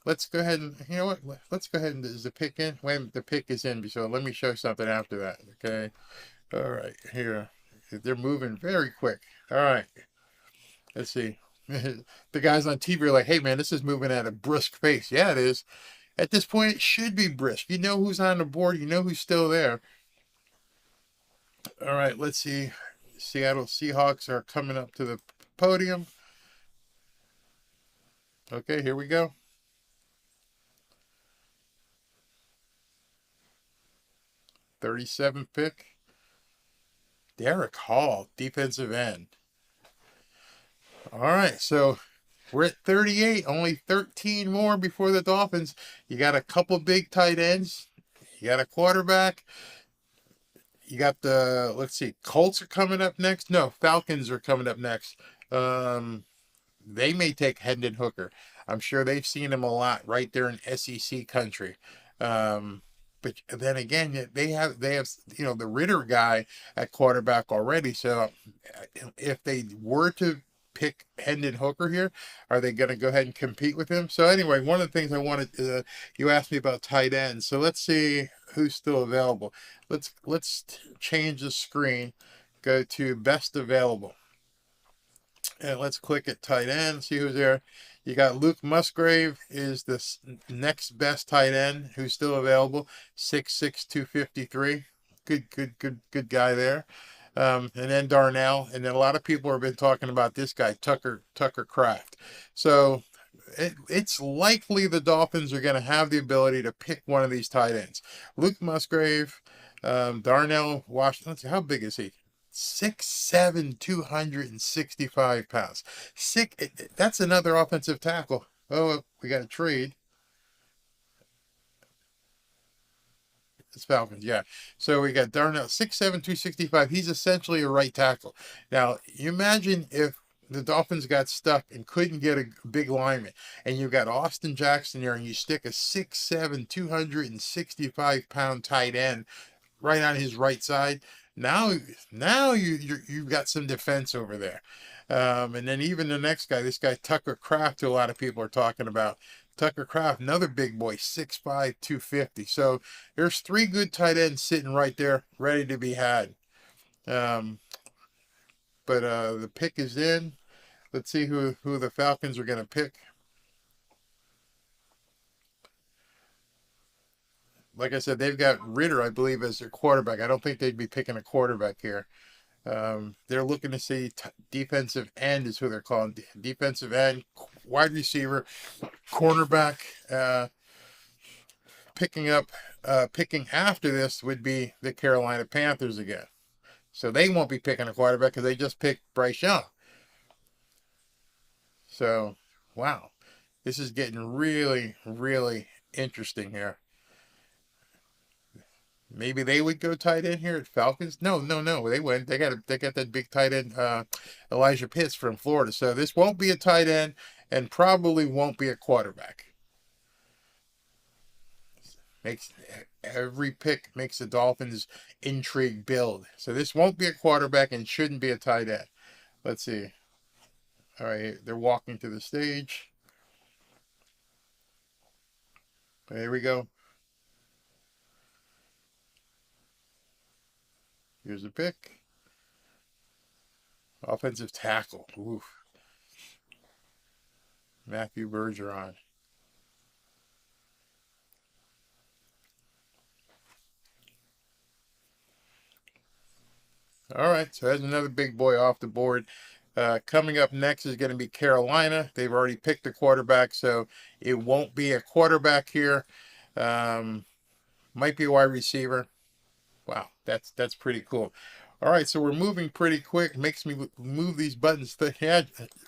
Let's go ahead and, you know what? Let's go ahead and, is the pick in? Wait, the pick is in, so let me show something after that, okay? All right, here. They're moving very quick. All right. Let's see. The guys on TV are like, hey, man, this is moving at a brisk pace. Yeah, it is. At this point, it should be brisk. You know who's on the board. You know who's still there. All right, let's see. Seattle Seahawks are coming up to the podium. Okay, here we go. '37th pick. Derek Hall, defensive end. All right, so we're at 38, only 13 more before the Dolphins. You got a couple big tight ends. You got a quarterback. You got let's see, Colts are coming up next. No, Falcons are coming up next. They may take Hendon Hooker. I'm sure they've seen him a lot right there in SEC country. But then again, they have the Ritter guy at quarterback already. So if they were to pick Hendon Hooker here, are they going to go ahead and compete with him? So anyway, one of the things I wanted, you asked me about tight ends. So let's see who's still available. Let's change the screen. Go to best available. And let's click at tight end, see who's there. You got Luke Musgrave is the next best tight end who's still available, 6'6", 253. Good guy there. And then Darnell, and then a lot of people have been talking about this guy, Tucker Kraft. So it's likely the Dolphins are going to have the ability to pick one of these tight ends. Luke Musgrave, Darnell Washington. Let's see, how big is he? 6'7", 265 pounds. That's another offensive tackle. Oh, we got a trade. It's Falcons, yeah. So we got Darnell, 6'7", 265. He's essentially a right tackle. Now, you imagine if the Dolphins got stuck and couldn't get a big lineman, and you got Austin Jackson there, and you stick a 6'7", 265-pound tight end right on his right side. Now you've got some defense over there. And then even the next guy, this guy Tucker Kraft, who a lot of people are talking about. Tucker Kraft, another big boy, 6'5", 250. So there's three good tight ends sitting right there, ready to be had. But the pick is in. Let's see who the Falcons are going to pick. Like I said, they've got Ritter, I believe, as their quarterback. I don't think they'd be picking a quarterback here. They're looking to see defensive end is who they're calling. Defensive end, wide receiver, cornerback. Picking after this would be the Carolina Panthers again. So they won't be picking a quarterback because they just picked Bryce Young. So, wow. This is getting really, really interesting here. Maybe they would go tight end here at Falcons. No, they wouldn't. They got that big tight end, Elijah Pitts from Florida. So this won't be a tight end, and probably won't be a quarterback. Every pick makes the Dolphins intrigue build. So this won't be a quarterback and shouldn't be a tight end. Let's see. All right, they're walking to the stage. There we go. Here's the pick. Offensive tackle. Oof. Matthew Bergeron. All right, so there's another big boy off the board. Coming up next is going to be Carolina. They've already picked a quarterback, so it won't be a quarterback here. Might be a wide receiver. Wow, that's pretty cool. All right, so we're moving pretty quick. Makes me move these buttons. Yeah,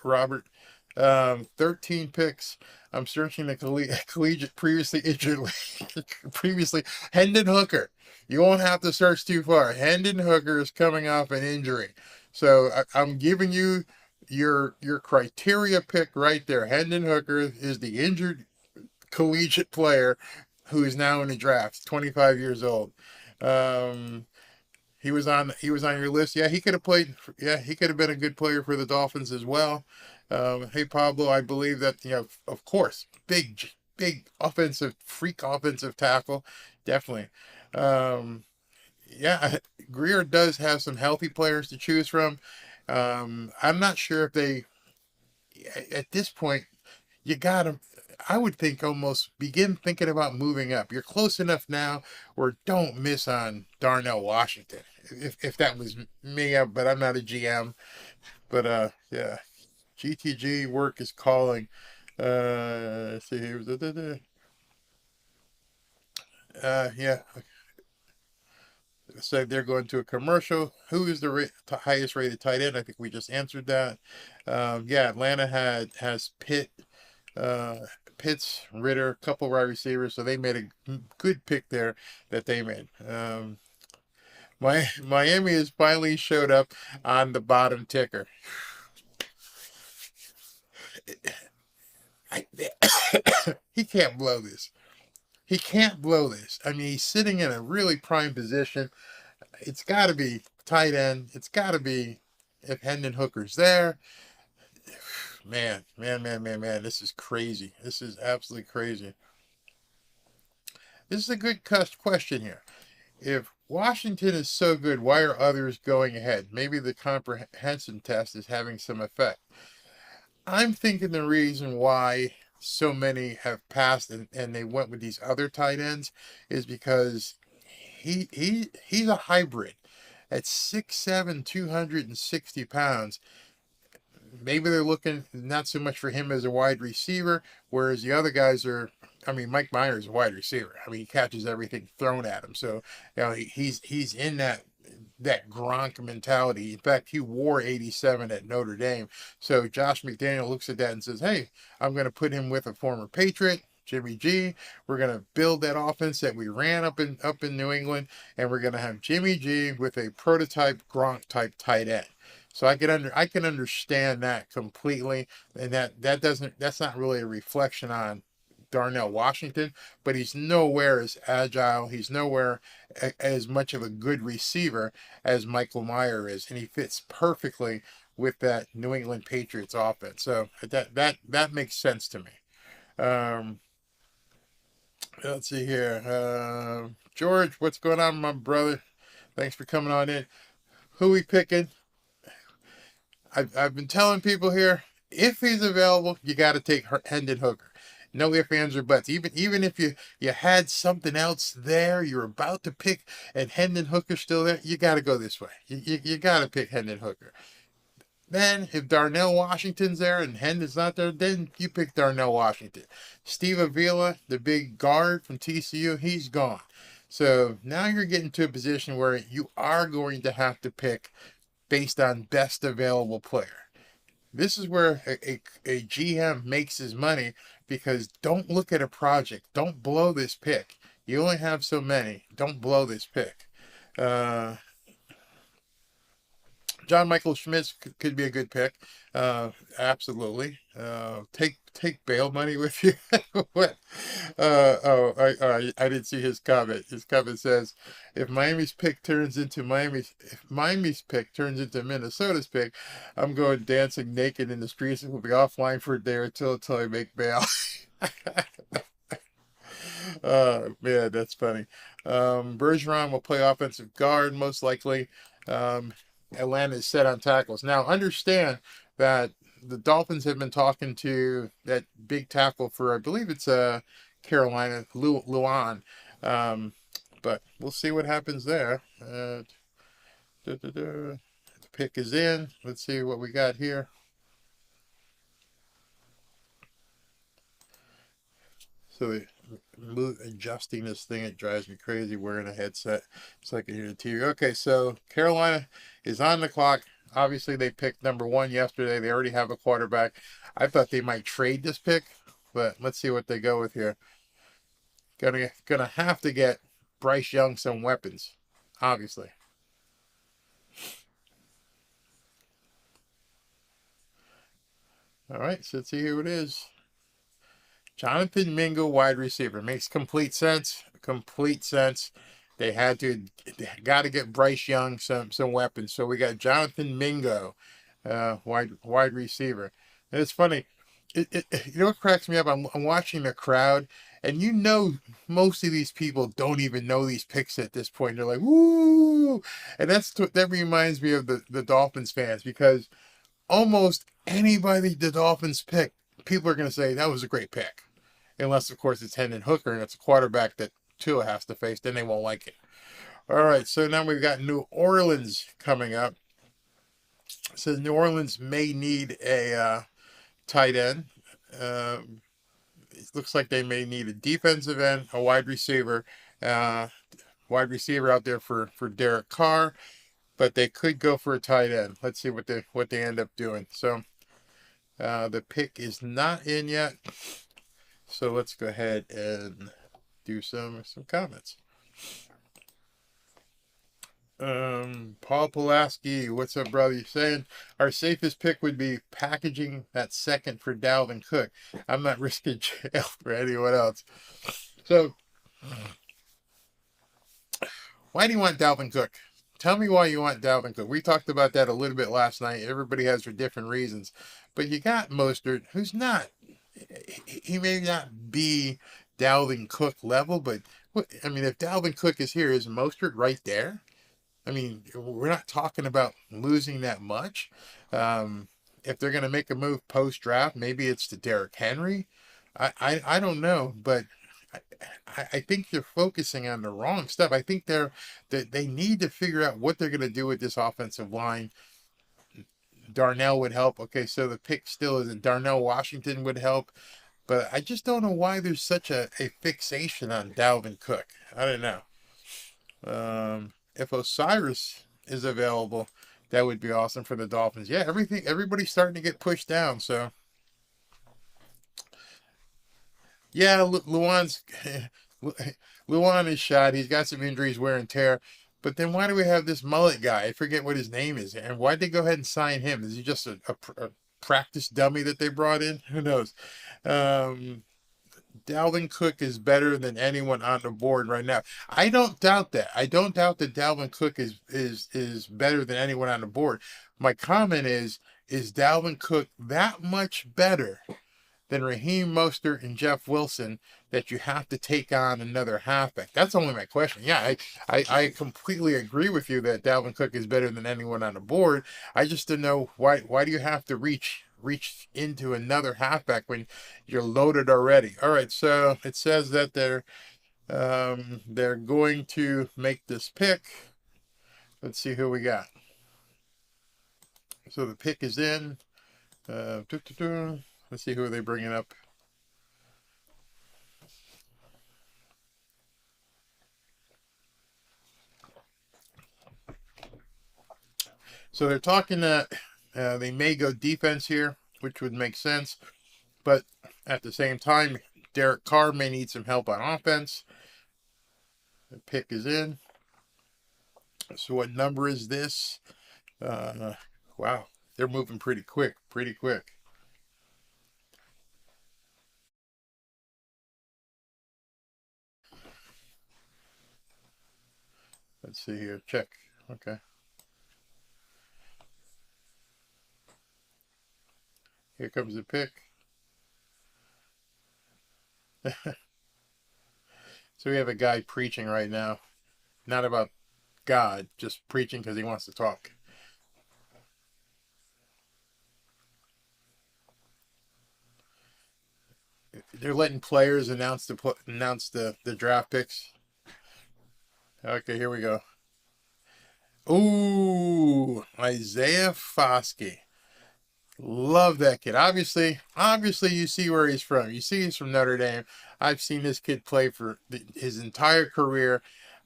Robert. 13 picks. I'm searching the collegiate previously injured. Previously, Hendon Hooker. You won't have to search too far. Hendon Hooker is coming off an injury. So I'm giving you your criteria pick right there. Hendon Hooker is the injured collegiate player who is now in the draft, 25 years old. He was on your list. Yeah, he could have played. Yeah, he could have been a good player for the Dolphins as well. Hey Pablo, I believe that, of course, big freak offensive tackle, definitely. Yeah, Greer does have some healthy players to choose from. I'm not sure if they, at this point, you got to, I would think, almost begin thinking about moving up. You're close enough now, or don't miss on Darnell Washington. If that was me, but I'm not a GM. But yeah, GTG work is calling. Let's see here. Yeah. So they're going to a commercial. Who is the highest rated tight end? I think we just answered that. Yeah, Atlanta has Pitts, Ritter, a couple wide receivers, so they made a good pick there that they made. Miami has finally showed up on the bottom ticker. I, he can't blow this. He can't blow this. I mean, he's sitting in a really prime position. It's got to be tight end. It's got to be if Hendon Hooker's there. Man. This is crazy. This is absolutely crazy. This is a good question here. If Washington is so good, why are others going ahead? Maybe the comprehension test is having some effect. I'm thinking the reason why so many have passed and they went with these other tight ends is because he's a hybrid. At 6'7", 260 pounds, maybe they're looking not so much for him as a wide receiver, whereas the other guys are. I mean, Mike Myers is a wide receiver. I mean, he catches everything thrown at him. So, he's in that Gronk mentality. In fact, he wore 87 at Notre Dame. So Josh McDaniel looks at that and says, "Hey, I'm going to put him with a former Patriot, Jimmy G. We're going to build that offense that we ran up in New England, and we're going to have Jimmy G with a prototype Gronk type tight end." So I can understand that completely, and that's not really a reflection on Darnell Washington, but he's nowhere as agile. He's nowhere as much of a good receiver as Michael Meyer is, and he fits perfectly with that New England Patriots offense. So that makes sense to me. Let's see here. George, what's going on, my brother? Thanks for coming on in. Who we picking? I've been telling people here, if he's available, you got to take Hendon Hooker. No ifs, ands, or buts. Even if you had something else there, you're about to pick, and Hendon Hooker's still there, you got to go this way. You got to pick Hendon Hooker. Then, if Darnell Washington's there and Hendon's not there, then you pick Darnell Washington. Steve Avila, the big guard from TCU, he's gone. So now you're getting to a position where you are going to have to pick based on best available player. This is where a GM makes his money, because don't look at a project. Don't blow this pick. You only have so many. Don't blow this pick. John Michael Schmitz could be a good pick. Absolutely. Take bail money with you. What? I didn't see his comment. His comment says, if Miami's pick turns into Minnesota's pick, I'm going dancing naked in the streets and we'll be offline for a day or two until I make bail. Man, that's funny. Bergeron will play offensive guard most likely. Atlanta is set on tackles. Now, understand that the Dolphins have been talking to that big tackle for, I believe it's Carolina, Luan. But we'll see what happens there. The pick is in. Let's see what we got here. So adjusting this thing, it drives me crazy wearing a headset so I can hear the TV. Okay, so Carolina is on the clock. Obviously, they picked number 1 yesterday. They already have a quarterback. I thought they might trade this pick, but let's see what they go with here. Gonna have to get Bryce Young some weapons, obviously. All right, so let's see who it is. Jonathan Mingo, wide receiver. Makes complete sense. Complete sense. They got to get Bryce Young some weapons. So we got Jonathan Mingo, wide receiver. And it's funny. You know what cracks me up? I'm watching the crowd, and most of these people don't even know these picks at this point. They're like, woo! And that reminds me of the Dolphins fans, because almost anybody the Dolphins pick, people are going to say that was a great pick. Unless, of course, it's Hendon Hooker and it's a quarterback that Tua has to face, then they won't like it. All right, so now we've got New Orleans coming up. It says New Orleans may need a tight end. It looks like they may need a defensive end, a wide receiver out there for Derek Carr, but they could go for a tight end. Let's see what they end up doing. So the pick is not in yet. So let's go ahead and do some comments. Paul Pulaski, what's up, brother? You're saying our safest pick would be packaging that second for Dalvin Cook. I'm not risking jail for anyone else. So, why do you want Dalvin Cook? Tell me why you want Dalvin Cook. We talked about that a little bit last night. Everybody has their different reasons. But you got Mostert, who's not, he may not be Dalvin Cook level, but I mean, if Dalvin Cook is here, is Mostert right there? I mean, we're not talking about losing that much. If they're going to make a move post draft, maybe it's to Derrick Henry. I don't know, but I think they're focusing on the wrong stuff. I think they need to figure out what they're going to do with this offensive line. Darnell would help. Okay, so the pick still is Darnell Washington would help. But I just don't know why there's such a fixation on Dalvin Cook. I don't know. If Osiris is available, that would be awesome for the Dolphins. Yeah, everybody's starting to get pushed down. So, yeah, Luan is shot. He's got some injuries, wear and tear. But then why do we have this mullet guy? I forget what his name is. And why'd they go ahead and sign him? Is he just a practice dummy that they brought in? Who knows? Dalvin Cook is better than anyone on the board right now. I don't doubt that. I don't doubt that Dalvin Cook is better than anyone on the board. My comment is Dalvin Cook that much better than Raheem Mostert and Jeff Wilson that you have to take on another halfback? That's only my question. Yeah, I completely agree with you that Dalvin Cook is better than anyone on the board. I just don't know why do you have to reach into another halfback when you're loaded already? All right, so it says that they're going to make this pick. Let's see who we got. So the pick is in. Let's see who they're bringing up. So they're talking that they may go defense here, which would make sense. But at the same time, Derek Carr may need some help on offense. The pick is in. So what number is this? Wow, they're moving pretty quick. Let's see here. Check. Okay. Here comes the pick. So we have a guy preaching right now. Not about God, just preaching because he wants to talk. They're letting players announce the draft picks. Okay, here we go. Ooh, Isaiah Foskey. Love that kid. Obviously, you see where he's from. You see he's from Notre Dame. I've seen this kid play for his entire career.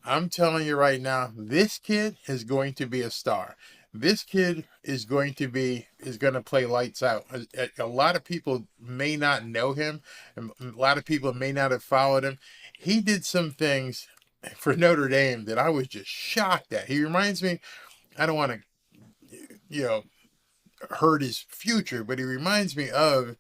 I'm telling you right now, this kid is going to be a star. This kid is going to play lights out. A lot of people may not know him, and a lot of people may not have followed him. He did some things for Notre Dame that I was just shocked at. He reminds me, I don't want to, hurt his future, but he reminds me of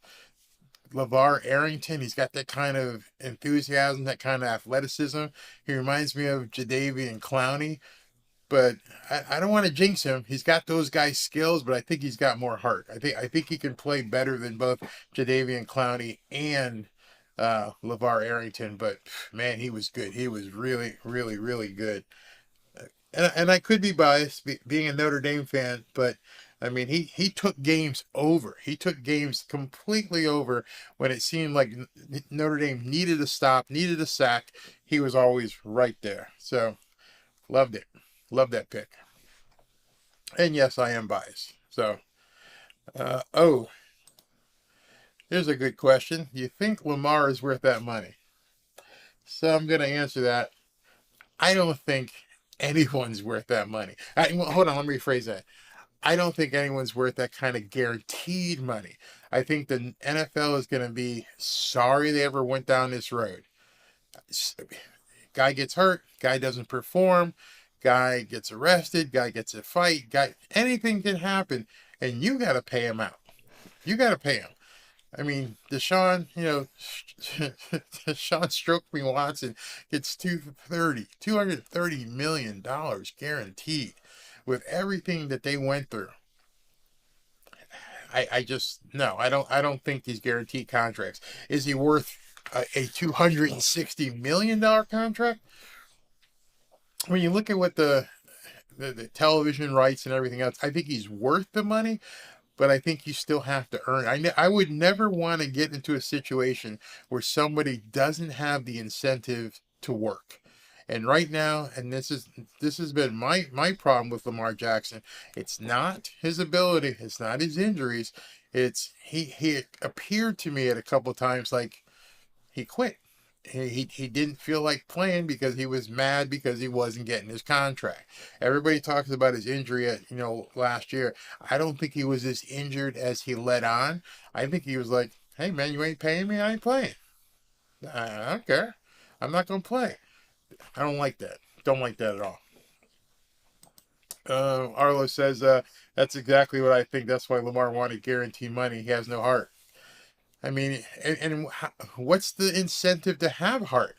LeVar Arrington. He's got that kind of enthusiasm, that kind of athleticism. He reminds me of Jadeveon Clowney, but I don't want to jinx him. He's got those guys' skills, but I think he's got more heart. I think he can play better than both Jadeveon Clowney and LeVar Arrington. But man, he was good. He was really, really, really good. And I could be biased, being a Notre Dame fan, but I mean, he took games over. He took games completely over when it seemed like Notre Dame needed a stop, needed a sack. He was always right there. So, loved it. Love that pick. And yes, I am biased. So, here's a good question. Do you think Lamar is worth that money? So I'm going to answer that. I don't think anyone's worth that money. Hold on, let me rephrase that. I don't think anyone's worth that kind of guaranteed money. I think the NFL is going to be sorry they ever went down this road. Guy gets hurt, guy doesn't perform, Guy gets arrested, guy gets a fight, anything can happen, and you got to pay him out. You got to pay him. I mean, Deshaun, Deshaun Stroke Me Watson gets $230 million guaranteed with everything that they went through. No, I don't think these guaranteed contracts. Is he worth a $260 million contract? When you look at what the television rights and everything else, I think he's worth the money, but I think you still have to earn it. I would never want to get into a situation where somebody doesn't have the incentive to work. And right now, and this has been my problem with Lamar Jackson. It's not his ability, it's not his injuries. It's he appeared to me at a couple of times like he quit. He didn't feel like playing because he was mad because he wasn't getting his contract. Everybody talks about his injury at last year. I don't think he was as injured as he let on. I think he was like, hey man, you ain't paying me, I ain't playing. I don't care. I'm not gonna play. I don't like that. Don't like that at all. Arlo says that's exactly what I think. That's why Lamar wanted guaranteed money. He has no heart. I mean, and what's the incentive to have heart?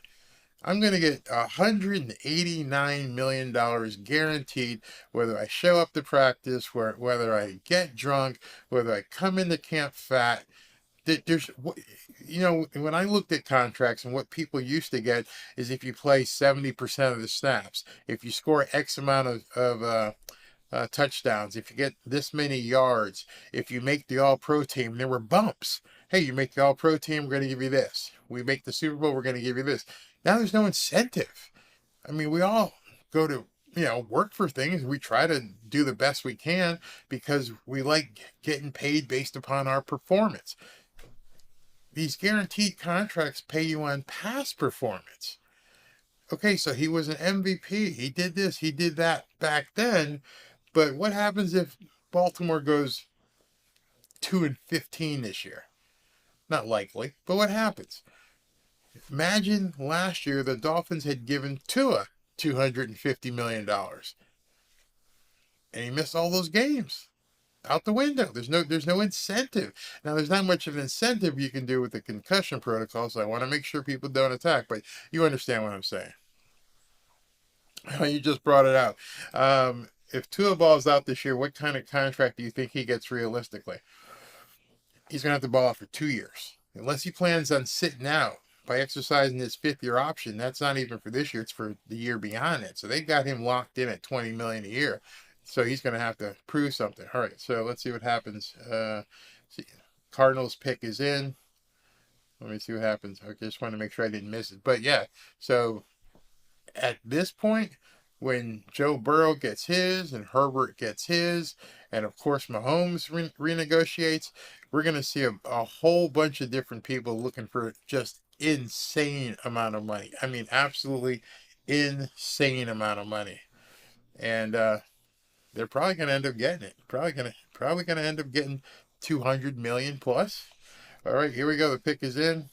I'm going to get $189 million guaranteed, whether I show up to practice, whether I get drunk, whether I come into camp fat. There's, when I looked at contracts and what people used to get is if you play 70% of the snaps, if you score X amount of touchdowns, if you get this many yards, if you make the All-Pro team, there were bumps. Hey, you make the All-Pro team, we're going to give you this. We make the Super Bowl, we're going to give you this. Now there's no incentive. I mean, we all go to, work for things. We try to do the best we can because we like getting paid based upon our performance. These guaranteed contracts pay you on past performance. Okay, so he was an MVP. He did this, he did that back then. But what happens if Baltimore goes 2-15 this year? Not likely, but what happens? Imagine last year the Dolphins had given Tua $250 million. And he missed all those games. Out the window. There's no incentive. Now, there's not much of an incentive you can do with the concussion protocol, so I want to make sure people don't attack, but you understand what I'm saying. You just brought it out. If Tua balls out this year, what kind of contract do you think he gets realistically? He's going to have to ball out for 2 years. Unless he plans on sitting out by exercising his fifth-year option. That's not even for this year. It's for the year beyond it. So they got him locked in at $20 million a year. So he's going to have to prove something. All right, so let's see what happens. Cardinals pick is in. Let me see what happens. I just want to make sure I didn't miss it. But yeah, so at this point, when Joe Burrow gets his and Herbert gets his, and of course Mahomes renegotiates, we're going to see a whole bunch of different people looking for just insane amount of money. I mean, absolutely insane amount of money. And they're probably going to end up getting it. Probably going to end up getting 200 million plus. All right, here we go. The pick is in.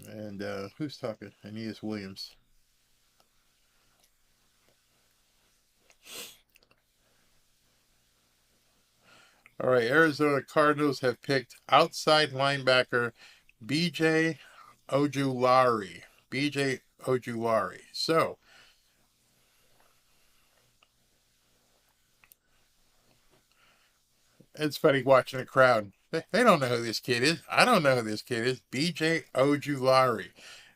And who's talking? Aeneas Williams. All right, Arizona Cardinals have picked outside linebacker BJ Ojulari. BJ Ojulari. So, it's funny watching a crowd. They don't know who this kid is. I don't know who this kid is. BJ Ojulari.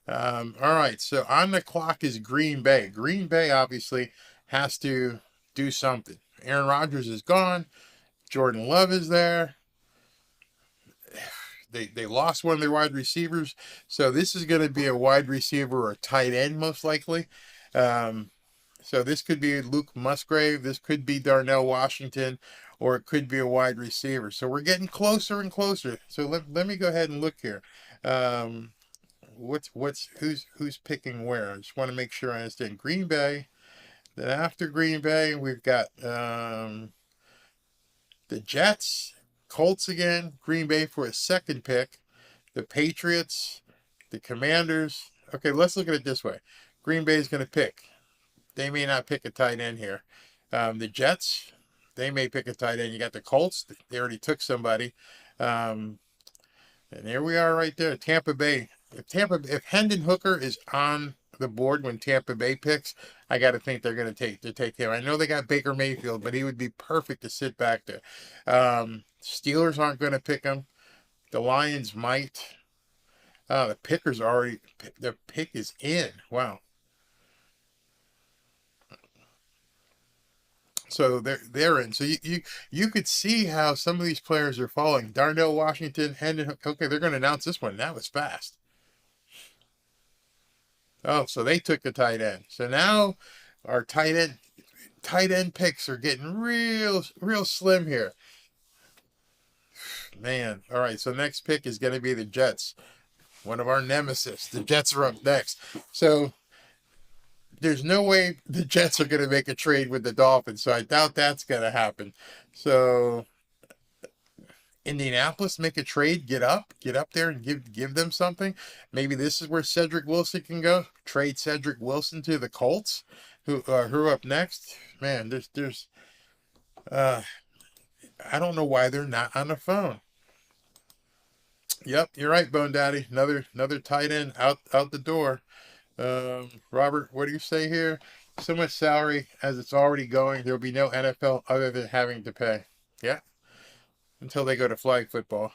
All right, so on the clock is Green Bay. Green Bay obviously has to do something. Aaron Rodgers is gone. Jordan Love is there. They lost one of their wide receivers. So this is going to be a wide receiver or a tight end most likely. So this could be Luke Musgrave. This could be Darnell Washington. Or it could be a wide receiver. So we're getting closer and closer. So let me go ahead and look here. Who's picking where? I just want to make sure I understand. Green Bay. Then after Green Bay, we've got the Jets, Colts again, Green Bay for a second pick, the Patriots, The Commanders. Okay, let's look at it this way. Green Bay is going to pick. They may not pick a tight end here. The Jets, they may pick a tight end. You got the Colts. They already took somebody. And here we are right there. Tampa Bay. If Hendon Hooker is on the board when Tampa Bay picks, I got to think they're going to take him. I know they got Baker Mayfield, but he would be perfect to sit back there. Steelers aren't going to pick him. The Lions might. The pickers already. The pick is in. Wow. So they're in. So you could see how some of these players are falling. Darnell Washington, Hendon. Okay, they're going to announce this one. That was fast. Oh, so they took the tight end. So now our tight end picks are getting real slim here. Man. All right. So next pick is going to be the Jets. One of our nemesis. The Jets are up next. So there's no way the Jets are going to make a trade with the Dolphins. So I doubt that's going to happen. So Indianapolis make a trade, get up there and give them something. Maybe this is where Cedric Wilson can go. Trade Cedric Wilson to the Colts, who are up next. Man, there's I don't know why they're not on the phone. Yep, you're right, Bone Daddy. Another tight end out the door. Robert, what do you say here? So much salary as it's already going. There will be no NFL other than having to pay. Yeah. Until they go to flag football.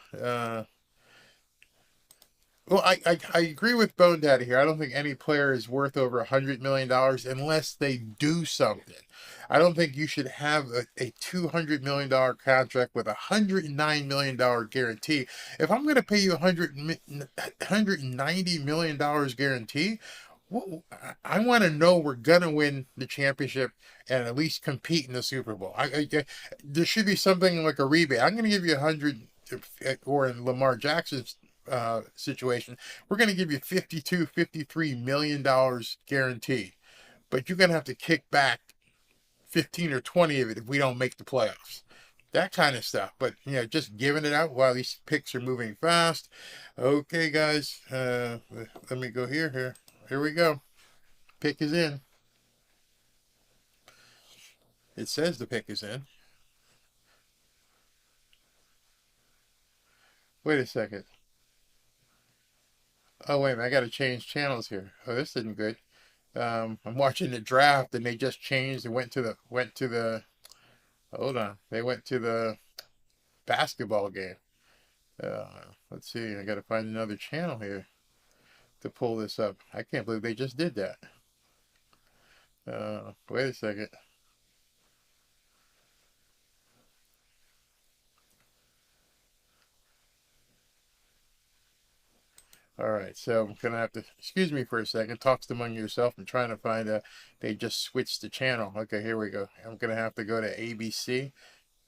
Well, I agree with Bone Daddy here. I don't think any player is worth over $100 million unless they do something. I don't think you should have a $200 million contract with a $109 million guarantee. If I'm going to pay you $190 million guarantee, well, I want to know we're going to win the championship and at least compete in the Super Bowl. There should be something like a rebate. I'm going to give you 100, or in Lamar Jackson's situation, we're going to give you $53 million guarantee, but you're going to have to kick back 15 or 20 of it if we don't make the playoffs. That kind of stuff. But, just giving it out while these picks are moving fast. Okay, guys, let me go here. Here we go. Pick is in. It says the pick is in. Wait a second. Oh, wait a minute. I got to change channels here. Oh, this isn't good. I'm watching the draft and they just changed and went to the hold on. They went to the basketball game. Let's see. I got to find another channel here to pull this up. I can't believe they just did that. Wait a second. All right, so I'm gonna have to excuse me for a second. Talks among yourself. I'm trying to find they just switched the channel. Okay, here we go. I'm gonna have to go to ABC.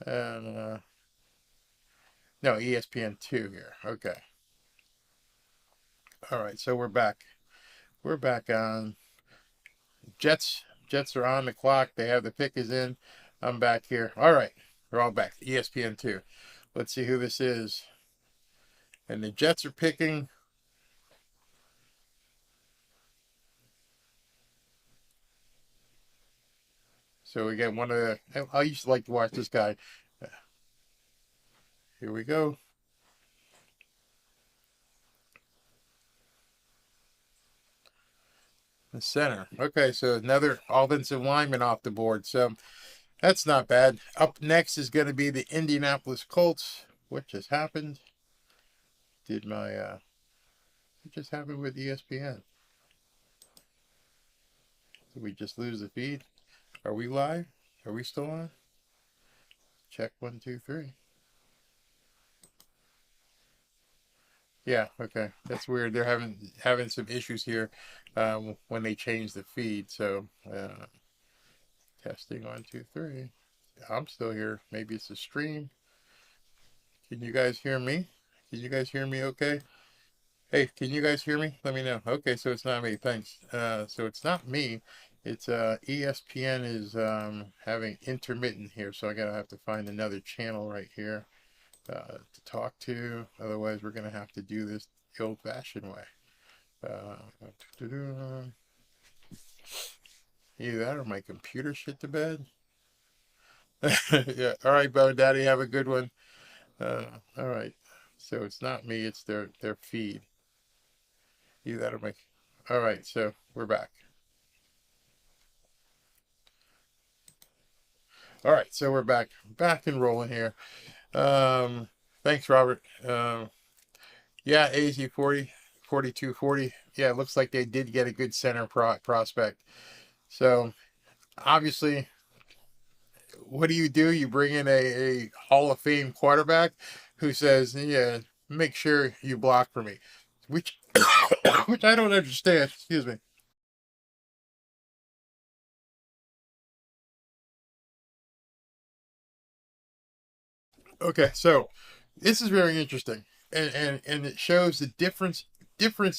No, ESPN2 here. Okay. All right, so we're back. We're back on. Jets are on the clock. They have the pick is in. I'm back here. All right, we're all back. ESPN2. Let's see who this is. And the Jets are picking. So we get one of the. I used to like to watch this guy. Here we go. The center. Okay, so another offensive lineman off the board. So that's not bad. Up next is going to be the Indianapolis Colts. What just happened? What just happened with ESPN? Did we just lose the feed? Are we live? Are we still on? Check 1, 2, 3. Yeah, okay. That's weird. They're having some issues here when they change the feed. So testing 1, 2, 3. I'm still here. Maybe it's the stream. Can you guys hear me? Can you guys hear me okay? Hey, can you guys hear me? Let me know. Okay, so it's not me. Thanks. So it's not me. It's ESPN is having intermittent here, so I gotta have to find another channel right here to talk to. Otherwise, we're gonna have to do this the old-fashioned way. Uh, Either that or my computer shit the bed. Yeah. All right, Bo Daddy, have a good one. All right. So it's not me, it's their feed. Either that or my. All right, so we're back. All right, so we're back and rolling here. Thanks, Robert. Yeah, AZ 40, 42-40. Yeah, it looks like they did get a good center prospect. So obviously, what do? You bring in a Hall of Fame quarterback who says, "Yeah, make sure you block for me," which which I don't understand. Excuse me. Okay, so this is very interesting, and it shows the difference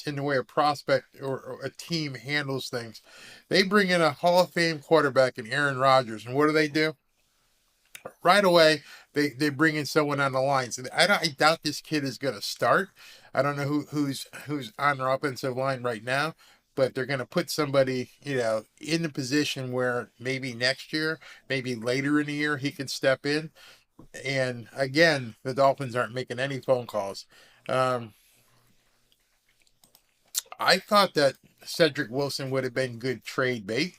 in the way a prospect or a team handles things. They bring in a Hall of Fame quarterback in Aaron Rodgers, and what do? Right away, they bring in someone on the lines. And I doubt this kid is going to start. I don't know who's on their offensive line right now, but they're going to put somebody, in the position where maybe next year, maybe later in the year, he can step in. And again, the Dolphins aren't making any phone calls. Um, I thought that Cedric Wilson would have been good trade bait.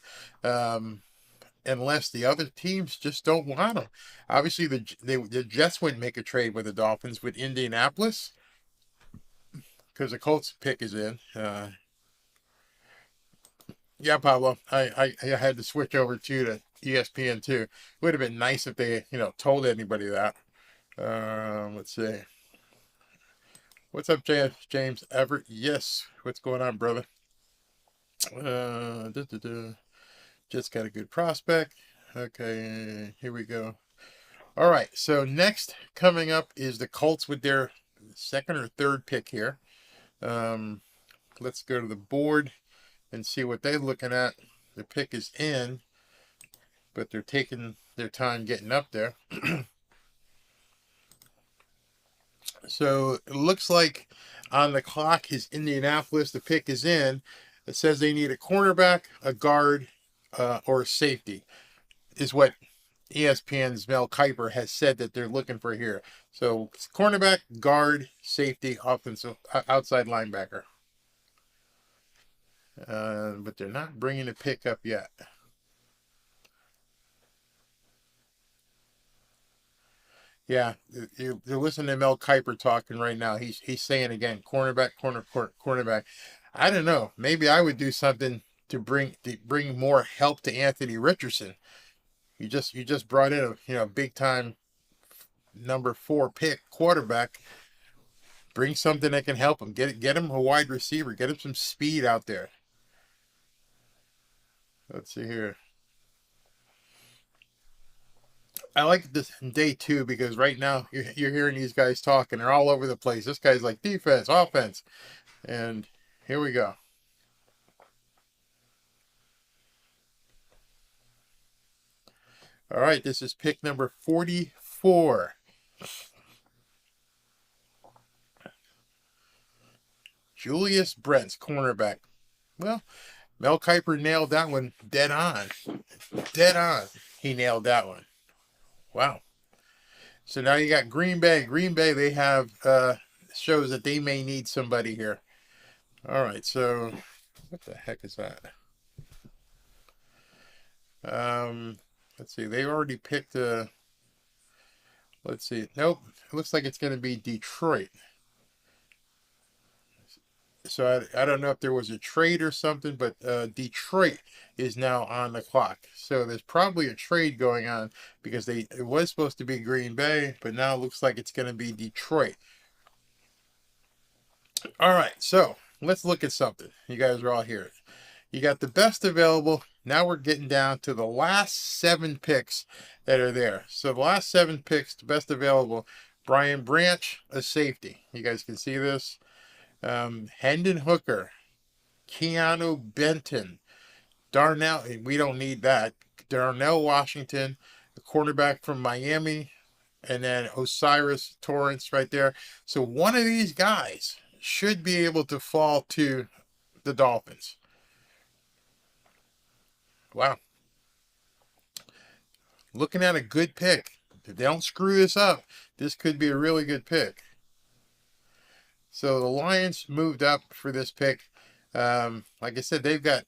Unless the other teams just don't want him. Obviously, the Jets wouldn't make a trade with the Dolphins with Indianapolis because the Colts pick is in. Yeah, Pablo, I had to switch over to ESPN too. Would have been nice if they told anybody that. Let's see. What's up, James Everett? Yes. What's going on, brother? Uh, duh, duh, duh. Just got a good prospect. Okay, here we go. All right, so next coming up is the Colts with their second or third pick here. Let's go to the board and see what they're looking at. The pick is in, but they're taking their time getting up there. So it looks like on the clock is Indianapolis. The pick is in. It says they need a cornerback, a guard, or a safety, is what ESPN's Mel Kiper has said that they're looking for here. So cornerback, guard, safety, offensive, outside linebacker. But they're not bringing the pick up yet. Yeah, you're listening to Mel Kiper talking right now. He's saying again, cornerback, cornerback. I don't know. Maybe I would do something to bring more help to Anthony Richardson. You just brought in a big time number 4 pick quarterback. Bring something that can help him. Get him a wide receiver. Get him some speed out there. Let's see here. I like this day 2 because right now you're hearing these guys talking. They're all over the place. This guy's like defense, offense, and here we go. All right, this is pick number 44. Julius Brents, cornerback. Well, Mel Kiper nailed that one dead on. Dead on. He nailed that one. Wow. So now you got Green Bay. Green Bay, they have shows that they may need somebody here. All right, so what the heck is that? Let's see. They already picked let's see. Nope. It looks like it's going to be Detroit. So I don't know if there was a trade or something, but Detroit is now on the clock. So there's probably a trade going on because it was supposed to be Green Bay, but now it looks like it's going to be Detroit. All right, so let's look at something. You guys are all here. You got the best available. Now we're getting down to the last 7 picks that are there. So the last 7 picks, the best available. Brian Branch, a safety. You guys can see this. Hendon Hooker, Keanu Benton, Darnell, we don't need that. Darnell Washington, the cornerback from Miami, and then Osiris Torrance right there. So one of these guys should be able to fall to the Dolphins. Wow. Looking at a good pick. If they don't screw this up, this could be a really good pick. So the Lions moved up for this pick. Like I said, they've got,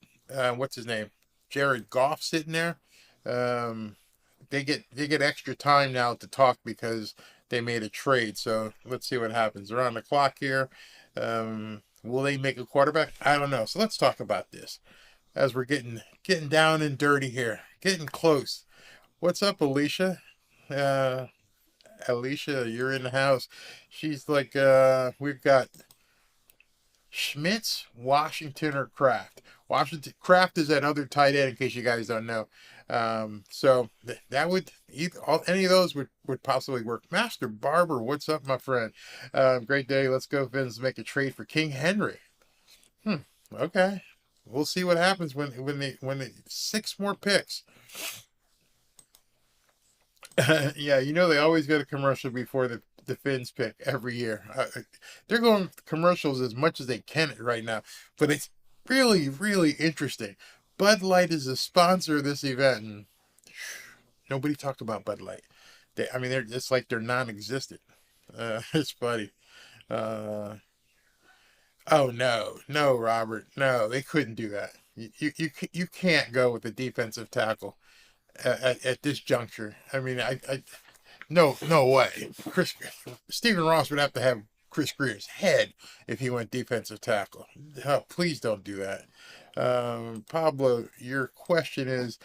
what's his name? Jared Goff sitting there. They get extra time now to talk because they made a trade. So let's see what happens. They're on the clock here. Will they make a quarterback? I don't know. So let's talk about this as we're getting down and dirty here, getting close. What's up, Alicia? Alicia, you're in the house. She's like, we've got Schmitz, Washington, or Kraft. Kraft is that other tight end, in case you guys don't know. So that would any of those would possibly work. Master Barber, what's up, my friend? Great day. Let's go, Vince. Make a trade for King Henry. Okay, we'll see what happens when they 6 more picks. Yeah, you know they always go to commercial before the Finns pick every year. They're going commercials as much as they can right now, but it's really, really interesting. Bud Light is the sponsor of this event, and nobody talked about Bud Light. It's like they're non-existent. It's funny. Oh no, Robert, no, they couldn't do that. You can't go with the defensive tackle at this juncture. I mean, no way. Stephen Ross would have to have Chris Greer's head if he went defensive tackle. Oh, please don't do that. Pablo, your question is,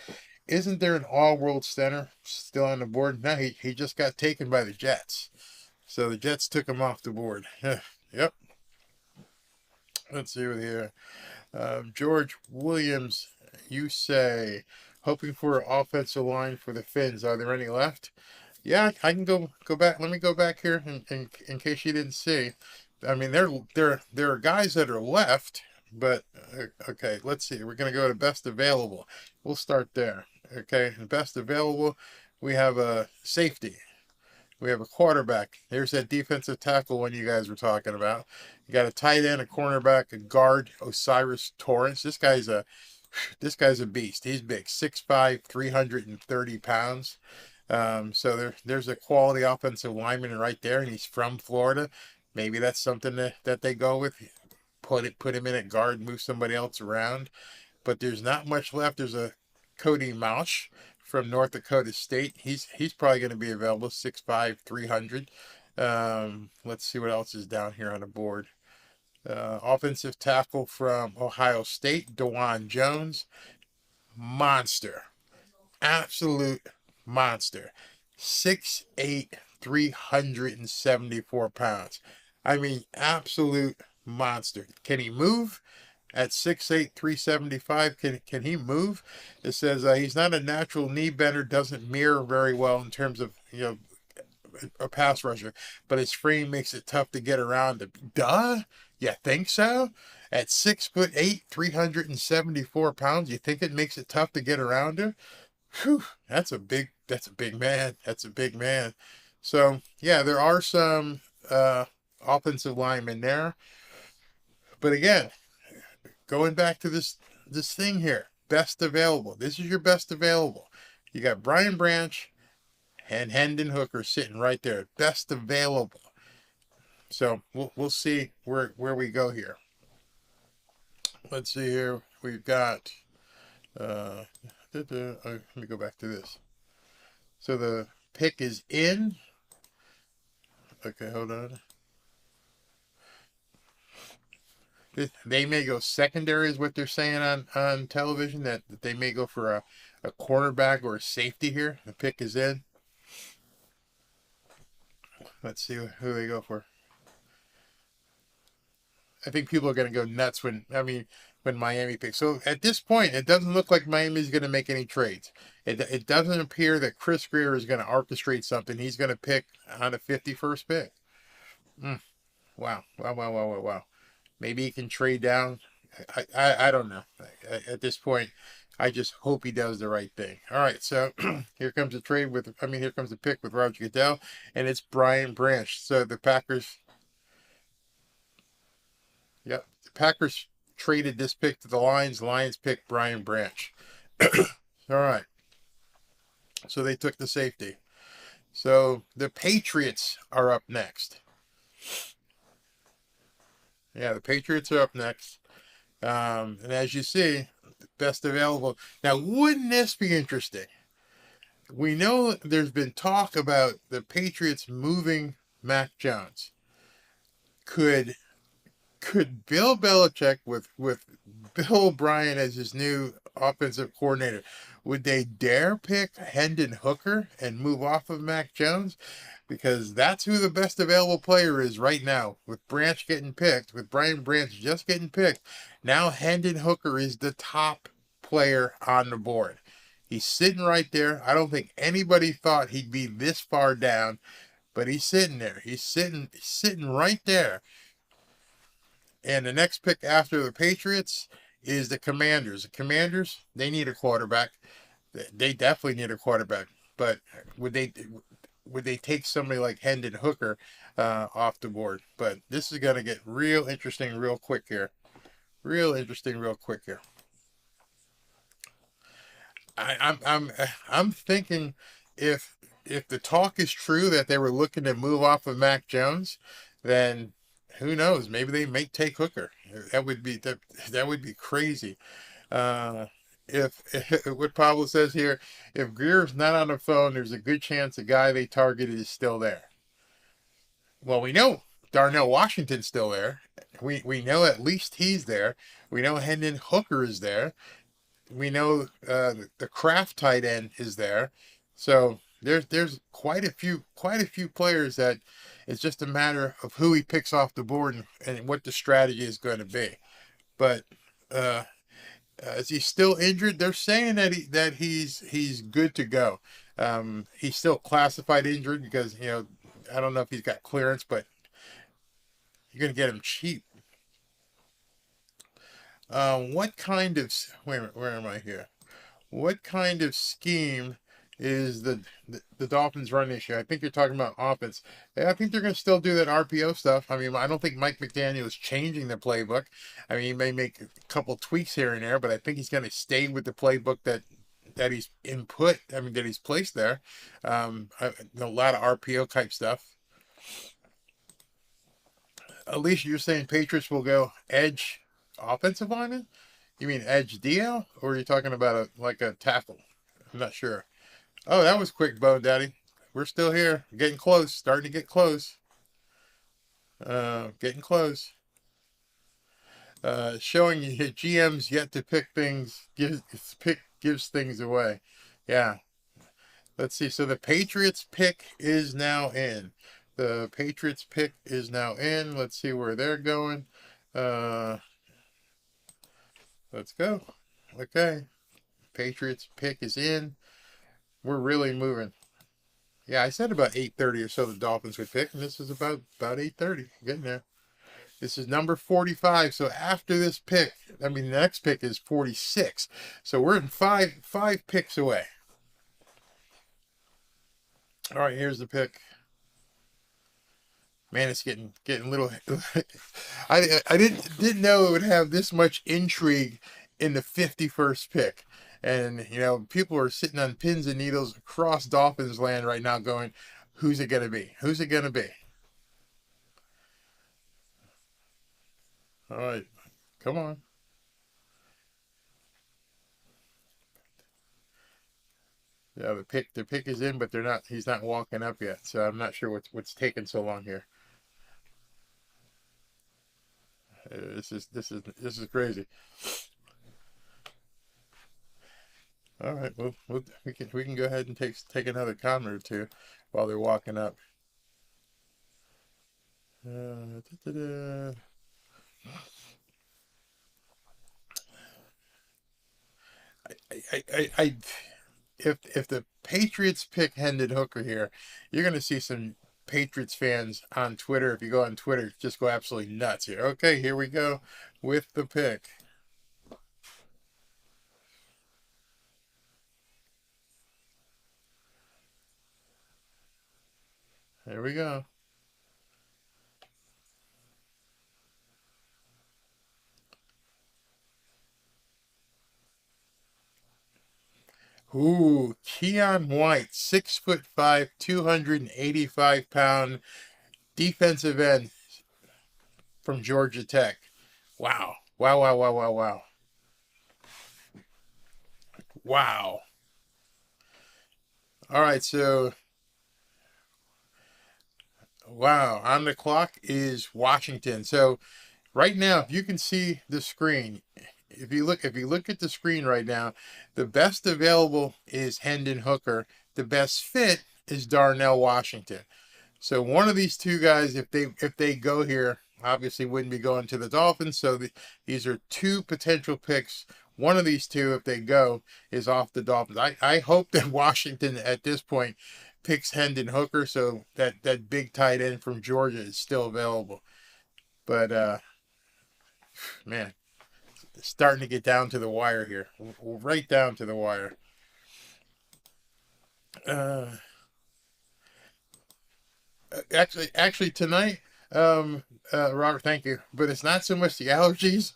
isn't there an all-world center still on the board? No, he just got taken by the Jets. So the Jets took him off the board. Yep. Let's see what here. George Williams, you say, hoping for an offensive line for the Finns. Are there any left? Yeah, I can go back. Let me go back here in case you didn't see. I mean, there are guys that are left, but okay. Let's see. We're gonna go to best available. We'll start there. Okay, best available. We have a safety. We have a quarterback. There's that defensive tackle one you guys were talking about. You got a tight end, a cornerback, a guard, Osiris Torrance. This guy's a beast. He's big, 6'5", 330 pounds. So there's a quality offensive lineman right there, and he's from Florida. Maybe that's something that they go with. Put him in at guard, move somebody else around. But there's not much left. There's a Cody Mauch from North Dakota State. He's probably going to be available, 6'5", 300. Let's see what else is down here on the board. Offensive tackle from Ohio State, DeJuan Jones. Monster. Absolute monster. 6'8", 374 pounds. I mean, absolute monster. Can he move? At 6'8", 375, can he move? It says he's not a natural knee bender, doesn't mirror very well in terms of, a pass rusher, but his frame makes it tough to get around. Duh? You think so? At 6'8", 374 pounds, you think it makes it tough to get around him? Whew, that's a big man. That's a big man. So yeah, there are some offensive linemen there, but again, going back to this thing here, best available. This is your best available. You got Brian Branch and Hendon Hooker sitting right there, best available. So we'll see where we go here. Let's see here. We've got. Let me go back to this. So the pick is in. Okay, hold on. They may go secondary, is what they're saying on television, that they may go for a cornerback or a safety here. The pick is in. Let's see who they go for. I think people are going to go nuts when Miami picks. So at this point, it doesn't look like Miami's going to make any trades. It doesn't appear that Chris Greer is going to orchestrate something. He's going to pick on the 51st pick. Wow. Maybe he can trade down. I don't know. At this point, I just hope he does the right thing. All right, so here comes the here comes the pick with Roger Goodell, and it's Brian Branch. So the Packers, traded this pick to the Lions. The Lions picked Brian Branch. All right. So they took the safety. So the Patriots are up next. Yeah, the Patriots are up next. And as you see, best available. Now, wouldn't this be interesting? We know there's been talk about the Patriots moving Mac Jones. Could Bill Belichick with Bill O'Brien as his new offensive coordinator, would they dare pick Hendon Hooker and move off of Mac Jones? Because that's who the best available player is right now. With Branch getting picked, with Brian Branch just getting picked, now Hendon Hooker is the top player on the board. He's sitting right there. I don't think anybody thought he'd be this far down, but he's sitting there. He's sitting right there. And the next pick after the Patriots is the Commanders. The Commanders, they need a quarterback. They definitely need a quarterback. But would they take somebody like Hendon Hooker off the board? But this is going to get real interesting real quick here. Real interesting real quick here. I'm thinking if the talk is true that they were looking to move off of Mac Jones, then who knows? Maybe they may take Hooker. That would be crazy. If what Pablo says here, if Greer's not on the phone, there's a good chance the guy they targeted is still there. Well, we know Darnell Washington's still there. We know at least he's there. We know Hendon Hooker is there. We know the Kraft tight end is there. So there's quite a few players that it's just a matter of who he picks off the board and what the strategy is going to be. But is he still injured? They're saying that he's good to go. He's still classified injured because I don't know if he's got clearance, but you're going to get him cheap. What kind of wait a minute, where am I here? What kind of scheme is the Dolphins running this year? I think you're talking about offense. I think they're going to still do that RPO stuff. I mean, I don't think Mike McDaniel is changing the playbook. I mean, he may make a couple tweaks here and there, but I think he's going to stay with the playbook that he's input. I mean, that he's placed there. A lot of RPO type stuff. Alicia, you're saying Patriots will go edge offensive lineman? You mean edge DL, or are you talking about a tackle? I'm not sure. Oh, that was quick, Bone Daddy. We're still here, getting close, starting to get close. Getting close. Showing you GM's yet to pick things, gives things away. Yeah. Let's see. So the Patriots pick is now in. The Patriots pick is now in. Let's see where they're going. Let's go. Okay. Patriots pick is in. We're really moving. Yeah, I said about 8:30 or so the Dolphins would pick, and this is about 8:30. Getting there. This is number 45. So after this pick, I mean, the next pick is 46. So we're in five picks away. All right, here's the pick. Man, it's getting a little. I didn't know it would have this much intrigue in the 51st pick, and people are sitting on pins and needles across Dolphins land right now, going, "Who's it gonna be? Who's it gonna be?" All right, come on. Yeah, the pick is in, but he's not walking up yet, so I'm not sure what's taking so long here. This is crazy. All right, well we can go ahead and take another comment or two while they're walking up. If the Patriots pick Hendon Hooker here, you're going to see some Patriots fans on Twitter. If you go on Twitter, just go absolutely nuts here. Okay, here we go with the pick. There we go. Ooh, Keon White, 6'5", 285-pound defensive end from Georgia Tech. Wow. Wow, wow, wow, wow, wow. Wow. All right, so wow, on the clock is Washington. So right now, if you can see the screen, if you look at the screen right now, the best available is Hendon Hooker. The best fit is Darnell Washington. So one of these two guys, if they go here, obviously wouldn't be going to the Dolphins. So these are two potential picks. One of these two, if they go, is off the Dolphins. I hope that Washington at this point picks Hendon Hooker, so that big tight end from Georgia is still available. But man, it's starting to get down to the wire here, right down to the wire. Actually tonight, Robert, thank you. But it's not so much the allergies.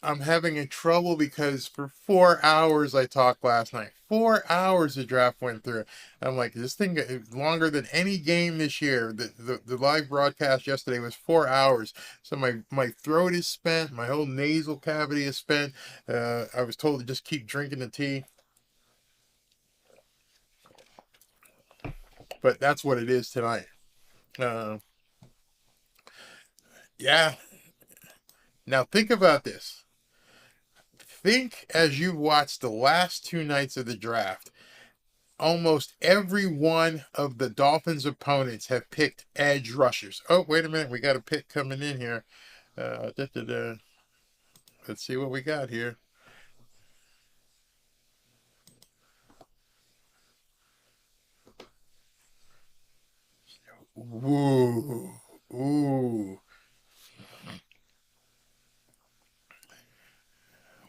I'm having a trouble because for 4 hours I talked last night. 4 hours the draft went through. I'm like, this thing is longer than any game this year. The live broadcast yesterday was 4 hours. So my throat is spent. My whole nasal cavity is spent. I was told to just keep drinking the tea. But that's what it is tonight. Yeah. Now think about this. Think as you've watched the last two nights of the draft, almost every one of the Dolphins' opponents have picked edge rushers. Oh, wait a minute. We got a pick coming in here. Let's see what we got here. Ooh. Ooh.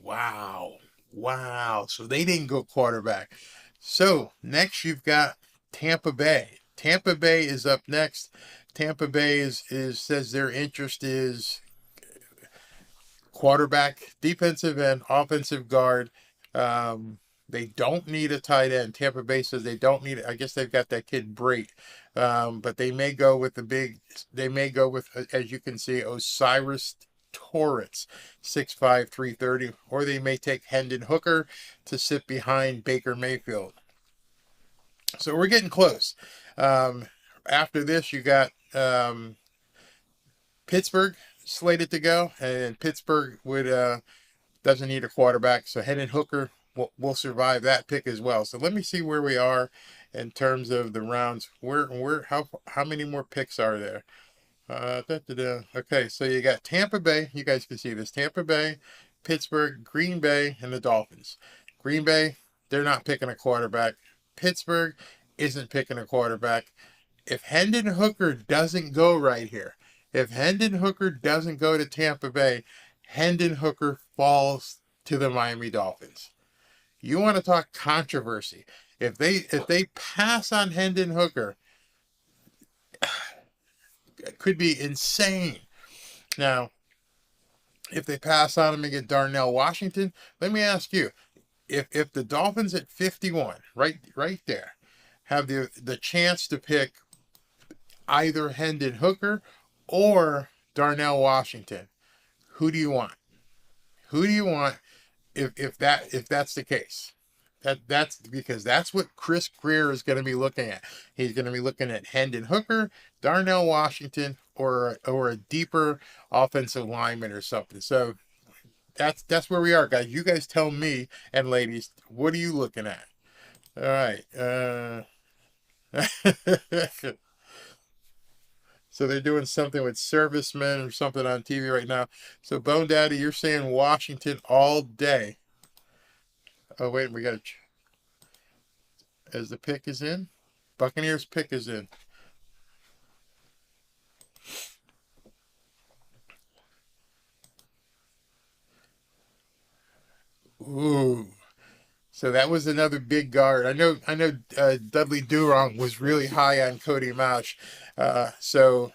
Wow. Wow. So they didn't go quarterback. So next you've got Tampa Bay. Tampa Bay is up next. Tampa Bay is says their interest is quarterback, defensive end, offensive guard. They don't need a tight end. Tampa Bay says they don't need it. I guess they've got that kid Brate. But they may go with as you can see, Osiris Torrance, 6'5", 330, or they may take Hendon Hooker to sit behind Baker Mayfield. So we're getting close. After this, you got Pittsburgh slated to go, and Pittsburgh doesn't need a quarterback, so Hendon Hooker will survive that pick as well. So let me see where we are in terms of the rounds. How many more picks are there? Okay, so you got Tampa Bay. You guys can see this. Tampa Bay, Pittsburgh, Green Bay, and the Dolphins. Green Bay, they're not picking a quarterback. Pittsburgh isn't picking a quarterback. If Hendon Hooker doesn't go right here, if Hendon Hooker doesn't go to Tampa Bay, Hendon Hooker falls to the Miami Dolphins. You want to talk controversy. If they pass on Hendon Hooker, it could be insane. Now, if they pass on him and get Darnell Washington, let me ask you, if the Dolphins at 51, right there, have the chance to pick either Hendon Hooker or Darnell Washington, who do you want? Who do you want if that's the case? That's because that's what Chris Grier is going to be looking at. He's going to be looking at Hendon Hooker, Darnell Washington, or a deeper offensive lineman or something. So that's where we are, guys. You guys tell me, and ladies, what are you looking at? All right. So they're doing something with servicemen or something on TV right now. So Bone Daddy, you're saying Washington all day. Oh, wait, we got as the pick is in. Buccaneers pick is in. Ooh. So that was another big guard. I know Dudley Durong was really high on Cody Mauch. So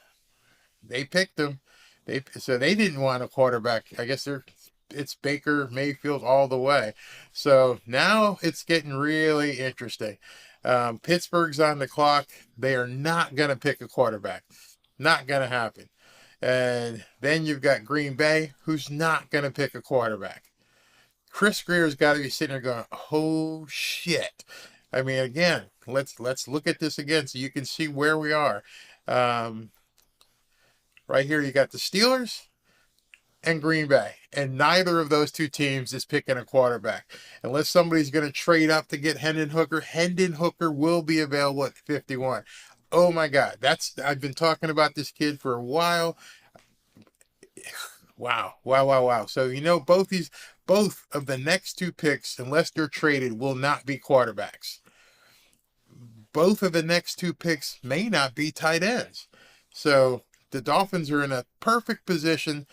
they picked him. They didn't want a quarterback. I guess it's Baker Mayfield all the way. So now it's getting really interesting. Pittsburgh's on the clock. They are not going to pick a quarterback. Not going to happen. And then you've got Green Bay, who's not going to pick a quarterback. Chris Greer's got to be sitting there going, "Oh shit!" I mean, again, let's look at this again so you can see where we are. Right here, you got the Steelers and Green Bay, and neither of those two teams is picking a quarterback unless somebody's going to trade up to get Hendon Hooker. Hendon Hooker will be available at 51. Oh my God, I've been talking about this kid for a while. Wow. So both of the next two picks, unless they're traded, will not be quarterbacks. Both of the next two picks may not be tight ends. So the Dolphins are in a perfect position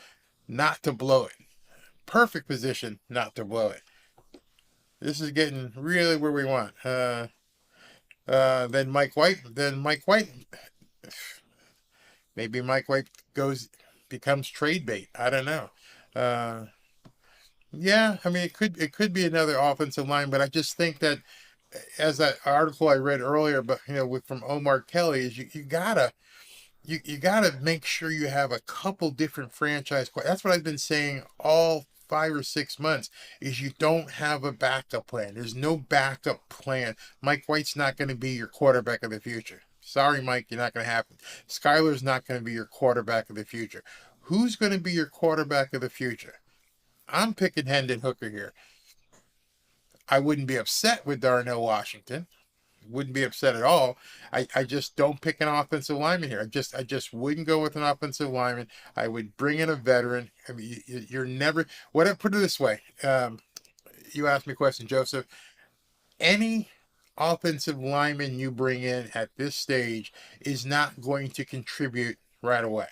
not to blow it. Perfect position not to blow it. This is getting really where we want. Then Mike White. Maybe Mike White becomes trade bait. I don't know. Yeah, I mean it could be another offensive line, but I just think that as that article I read earlier, but from Omar Kelly, is you gotta make sure you have a couple different franchise. That's what I've been saying all 5 or 6 months, is you don't have a backup plan. There's no backup plan. Mike White's not going to be your quarterback of the future. Sorry, Mike, you're not going to happen. Skyler's not going to be your quarterback of the future. Who's going to be your quarterback of the future? I'm picking Hendon Hooker here. I wouldn't be upset with Darnell Washington. Wouldn't be upset at all. I just don't pick an offensive lineman here. I just wouldn't go with an offensive lineman. I would bring in a veteran. I mean, you're never. Put it this way. You asked me a question, Joseph. Any offensive lineman you bring in at this stage is not going to contribute right away.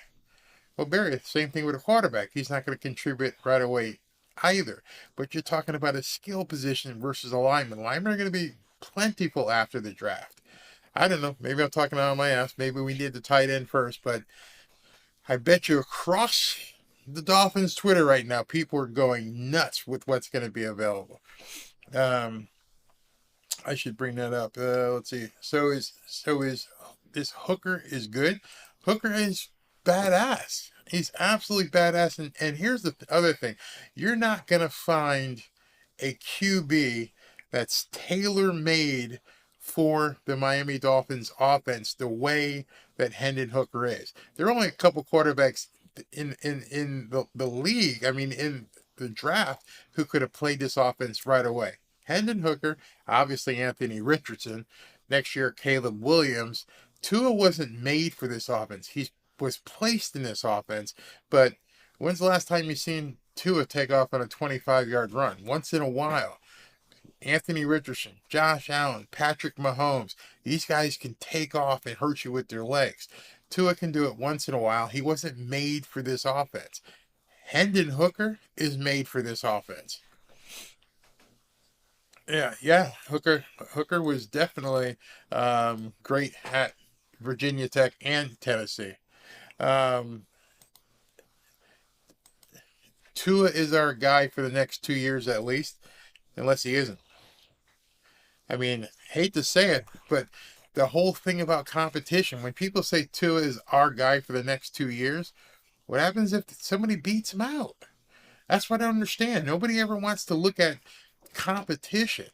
Well, Barry, same thing with a quarterback. He's not going to contribute right away either. But you're talking about a skill position versus a lineman. Linemen are going to be plentiful after the draft. I don't know. Maybe I'm talking out of my ass. Maybe we need the tight end first. But I bet you across the Dolphins Twitter right now, people are going nuts with what's going to be available. I should bring that up. Let's see. So is this Hooker is good? Hooker is badass. He's absolutely badass. And here's the other thing. You're not going to find a QB that's tailor-made for the Miami Dolphins offense the way that Hendon Hooker is. There are only a couple quarterbacks in the league, I mean, in the draft, who could have played this offense right away. Hendon Hooker, obviously Anthony Richardson, next year Caleb Williams. Tua wasn't made for this offense. He was placed in this offense, but when's the last time you've seen Tua take off on a 25-yard run? Once in a while. Anthony Richardson, Josh Allen, Patrick Mahomes, these guys can take off and hurt you with their legs. Tua can do it once in a while. He wasn't made for this offense. Hendon Hooker is made for this offense. Yeah. Hooker was definitely great at Virginia Tech and Tennessee. Tua is our guy for the next 2 years at least, unless he isn't. I mean, hate to say it, but the whole thing about competition, when people say Tua is our guy for the next 2 years, what happens if somebody beats him out? That's what I don't understand. Nobody ever wants to look at competition.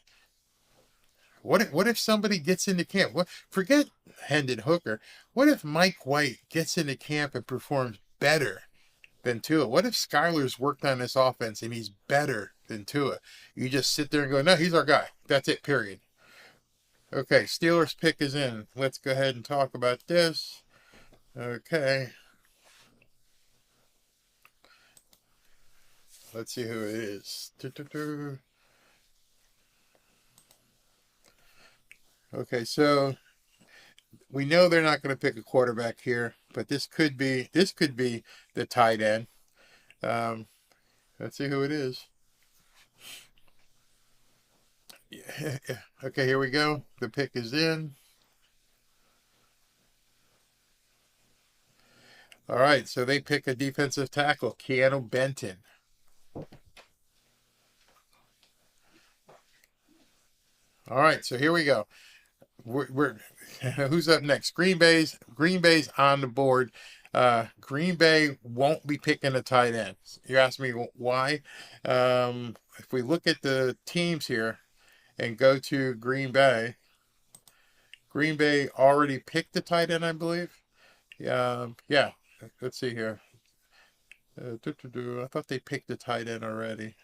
What if somebody gets into camp? Forget Hendon Hooker. What if Mike White gets into camp and performs better than Tua? What if Skyler's worked on this offense and he's better than Tua? You just sit there and go, no, he's our guy. That's it, period. Okay, Steelers pick is in. Let's go ahead and talk about this. Okay. Let's see who it is. Okay, so we know they're not going to pick a quarterback here, but this could be the tight end. Let's see who it is. Yeah. Okay, here we go. The pick is in. All right, so they pick a defensive tackle, Keanu Benton. All right, so here we go. We're who's up next? Green Bay's on the board. Green Bay won't be picking a tight end. You ask me why? If we look at the teams here and go to Green Bay already picked the tight end, I believe. Yeah. Let's see here. I thought they picked the tight end already.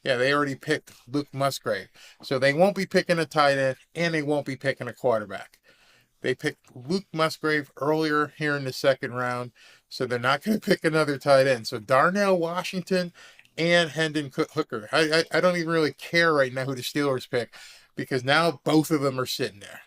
Yeah, they already picked Luke Musgrave. So they won't be picking a tight end, and they won't be picking a quarterback. They picked Luke Musgrave earlier here in the second round, so they're not going to pick another tight end. So Darnell Washington and Hendon Hooker. I don't even really care right now who the Steelers pick, because now both of them are sitting there.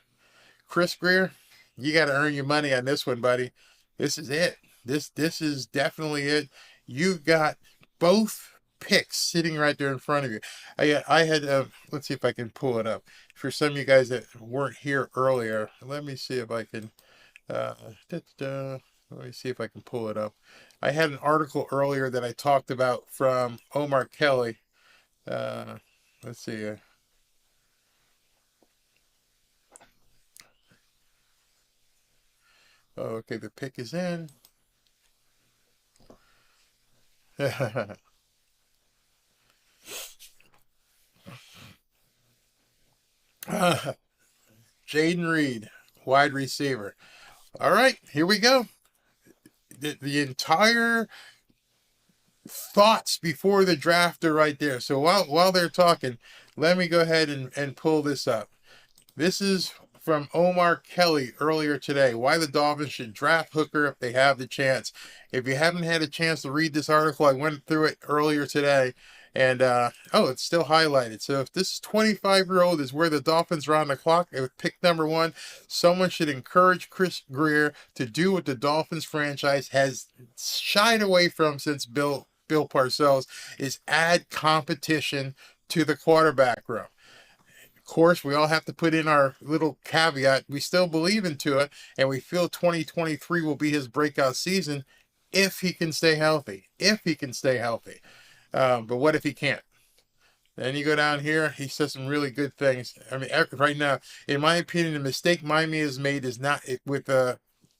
Chris Greer, you got to earn your money on this one, buddy. This is it. This is definitely it. You've got both picks sitting right there in front of you. I had let's see if I can pull it up for some of you guys that weren't here earlier. Let me see if I can. Let me see if I can pull it up. I had an article earlier that I talked about from Omar Kelly. Let's see. Oh, okay, the pick is in. Jaden Reed, wide receiver. All right, here we go. The entire thoughts before the draft are right there. So while they're talking, let me go ahead and pull this up. This is from Omar Kelly earlier today. Why the Dolphins should draft Hooker if they have the chance. If you haven't had a chance to read this article, I went through it earlier today. And, it's still highlighted. So if this 25-year-old is where the Dolphins are on the clock with pick number 1, someone should encourage Chris Greer to do what the Dolphins franchise has shied away from since Bill Parcells, is add competition to the quarterback room. Of course, we all have to put in our little caveat. We still believe in Tua, and we feel 2023 will be his breakout season if he can stay healthy. But what if he can't? Then you go down here, he says some really good things. I mean, right now, in my opinion, the mistake Miami has made is not with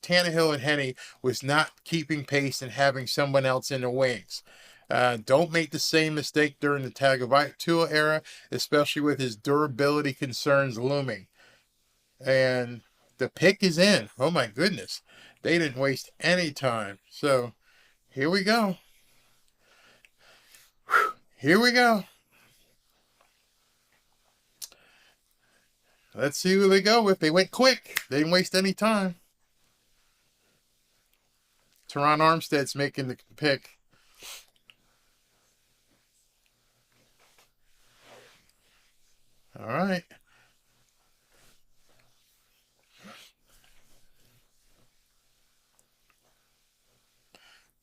Tannehill and Henne was not keeping pace and having someone else in the wings. Don't make the same mistake during the Tagovailoa era, especially with his durability concerns looming. And the pick is in. Oh my goodness. They didn't waste any time. So here we go. Here we go. Let's see who they go with. They went quick. They didn't waste any time. Teron Armstead's making the pick. All right.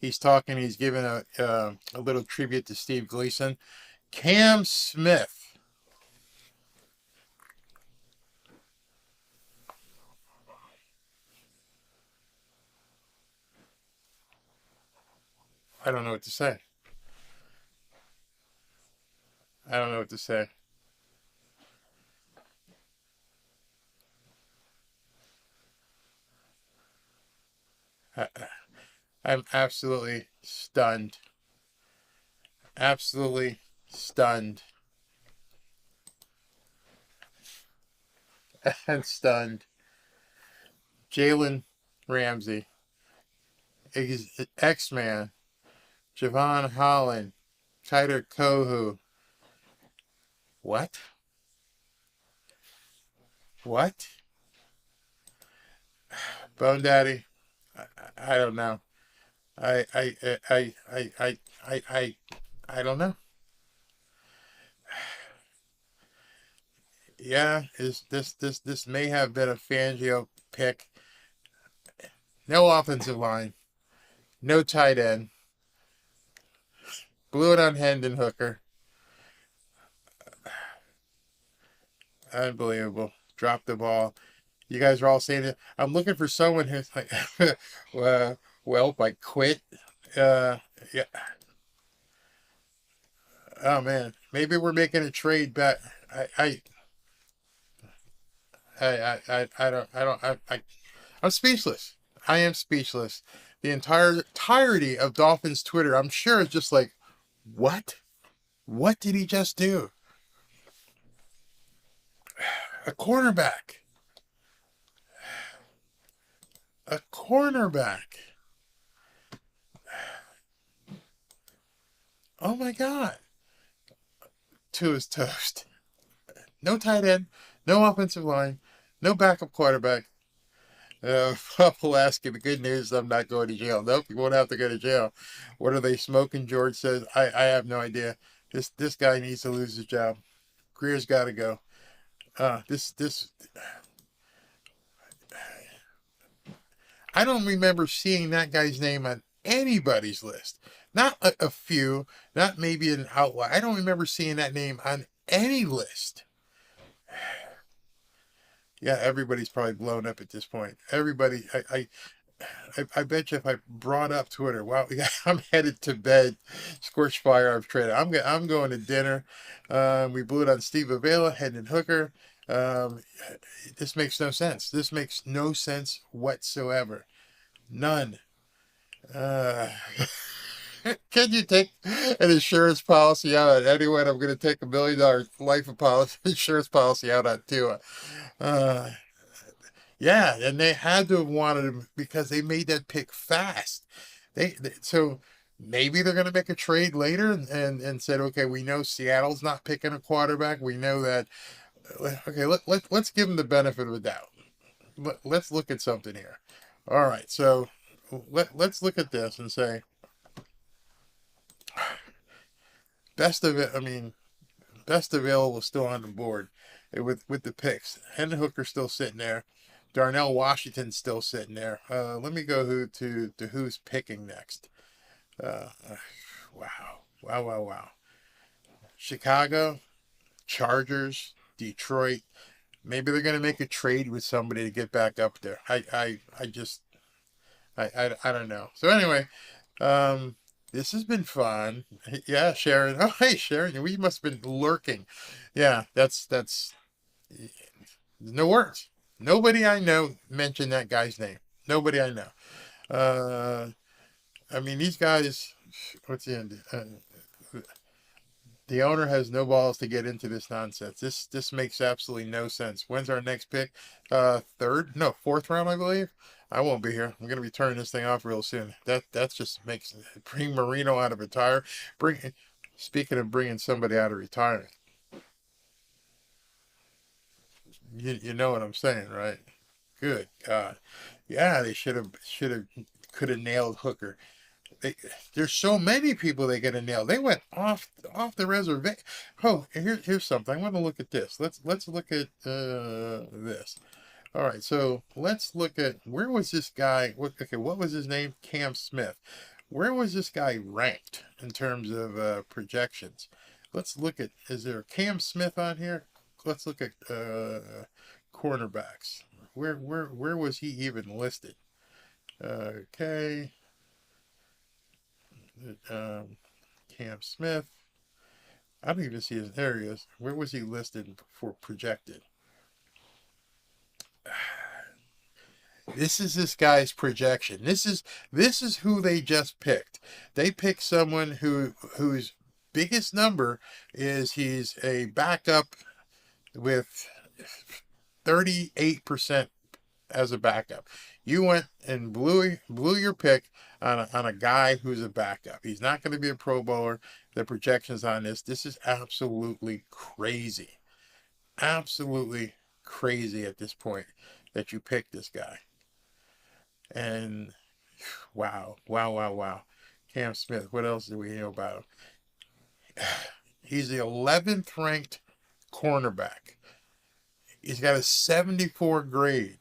He's talking. He's giving a little tribute to Steve Gleason. Cam Smith. I don't know what to say. I'm absolutely stunned. Absolutely stunned. And stunned. Jalen Ramsey. X-Man. Javon Holland. Kyler Kohu. What? Bone Daddy. I don't know. I don't know. Yeah, this may have been a Fangio pick. No offensive line, no tight end. Blew it on Hendon Hooker. Unbelievable. Dropped the ball. You guys are all saying that. I'm looking for someone who's like, well, I quit. Yeah. Oh man, maybe we're making a trade bet. I'm speechless. I am speechless. The entirety of Dolphins Twitter, I'm sure, is just like, what? What did he just do? A cornerback. A cornerback. Oh my God. To his toast. No tight end, no offensive line, no backup quarterback. Pulaski, the good news is I'm not going to jail. Nope, you won't have to go to jail. What are they smoking? George says. I have no idea. This guy needs to lose his job. Greer's got to go. This I don't remember seeing that guy's name on anybody's list. Not a few, not maybe an outlier. I don't remember seeing that name on any list. Yeah, everybody's probably blown up at this point. Everybody, I bet you if I brought up Twitter, wow, I'm headed to bed. Scorched fire, I've traded. I'm going to dinner. We blew it on Steve Avila, Hendon Hooker. This makes no sense. This makes no sense whatsoever. None. Can you take an insurance policy out on anyone? I'm going to take $1 million life insurance policy out on Tua. Yeah, and they had to have wanted him because they made that pick fast. So maybe they're going to make a trade later and said, okay, we know Seattle's not picking a quarterback. We know that. Okay, let's give them the benefit of the doubt. Let's look at something here. All right, so let's look at this and say best available still on the board with the picks. Hendon Hooker still sitting there. Darnell Washington's still sitting there. Let me go to who's picking next. Wow. Chicago, Chargers, Detroit. Maybe they're gonna make a trade with somebody to get back up there. I don't know. So anyway, this has been fun. Yeah, Sharon. Oh, hey, Sharon. We must have been lurking. Yeah, that's no words. Nobody I know mentioned that guy's name. Nobody I know. These guys. What's the end? The owner has no balls to get into this nonsense. This makes absolutely no sense. When's our next pick? Fourth round, I believe. I won't be here. I'm gonna be turning this thing off real soon. That just makes bring Marino out of retirement. Speaking of bringing somebody out of retirement, you know what I'm saying, right? Good God, yeah, they could have nailed Hooker. There's so many people they get a nail. They went off the reservation. Oh, here's something. I want to look at this. Let's look at this. All right, so let's look at where was this guy? What was his name? Cam Smith. Where was this guy ranked in terms of projections? Let's look at. Is there Cam Smith on here? Let's look at cornerbacks. Where was he even listed? Okay. Cam Smith. I don't even see his. There he is. Where was he listed for projected? This is this guy's projection. This is who they just picked. They picked someone whose biggest number is he's a backup with 38% as a backup. You went and blew your pick on a guy who's a backup. He's not going to be a Pro Bowler. The projections on this is absolutely crazy. Absolutely crazy at this point that you picked this guy. And wow. Cam Smith, what else do we know about him? He's the 11th ranked cornerback. He's got a 74 grade.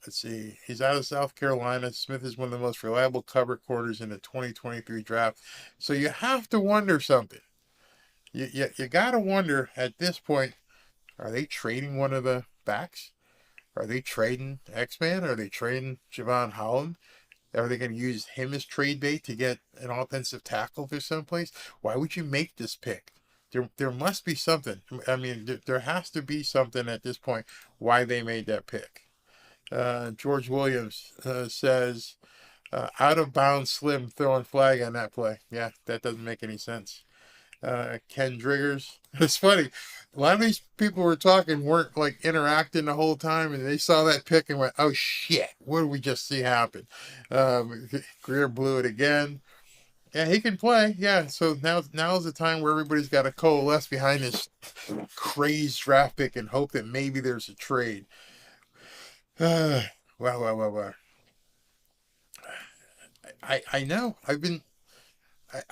Let's see. He's out of South Carolina. Smith is one of the most reliable cover corners in the 2023 draft. So you have to wonder something. You got to wonder at this point, are they trading one of the backs? Are they trading X-Man? Are they trading Javon Holland? Are they going to use him as trade bait to get an offensive tackle for someplace? Why would you make this pick? There must be something. I mean, there has to be something at this point why they made that pick. George Williams says, out of bounds, Slim throwing flag on that play. Yeah, that doesn't make any sense. Ken Driggers. It's funny. A lot of these people were talking weren't like interacting the whole time, and they saw that pick and went, "Oh shit! What did we just see happen?" Greer blew it again. Yeah, he can play. Yeah, so now's the time where everybody's got to coalesce behind this crazed draft pick and hope that maybe there's a trade. Wow, wow, wow, wow. I know.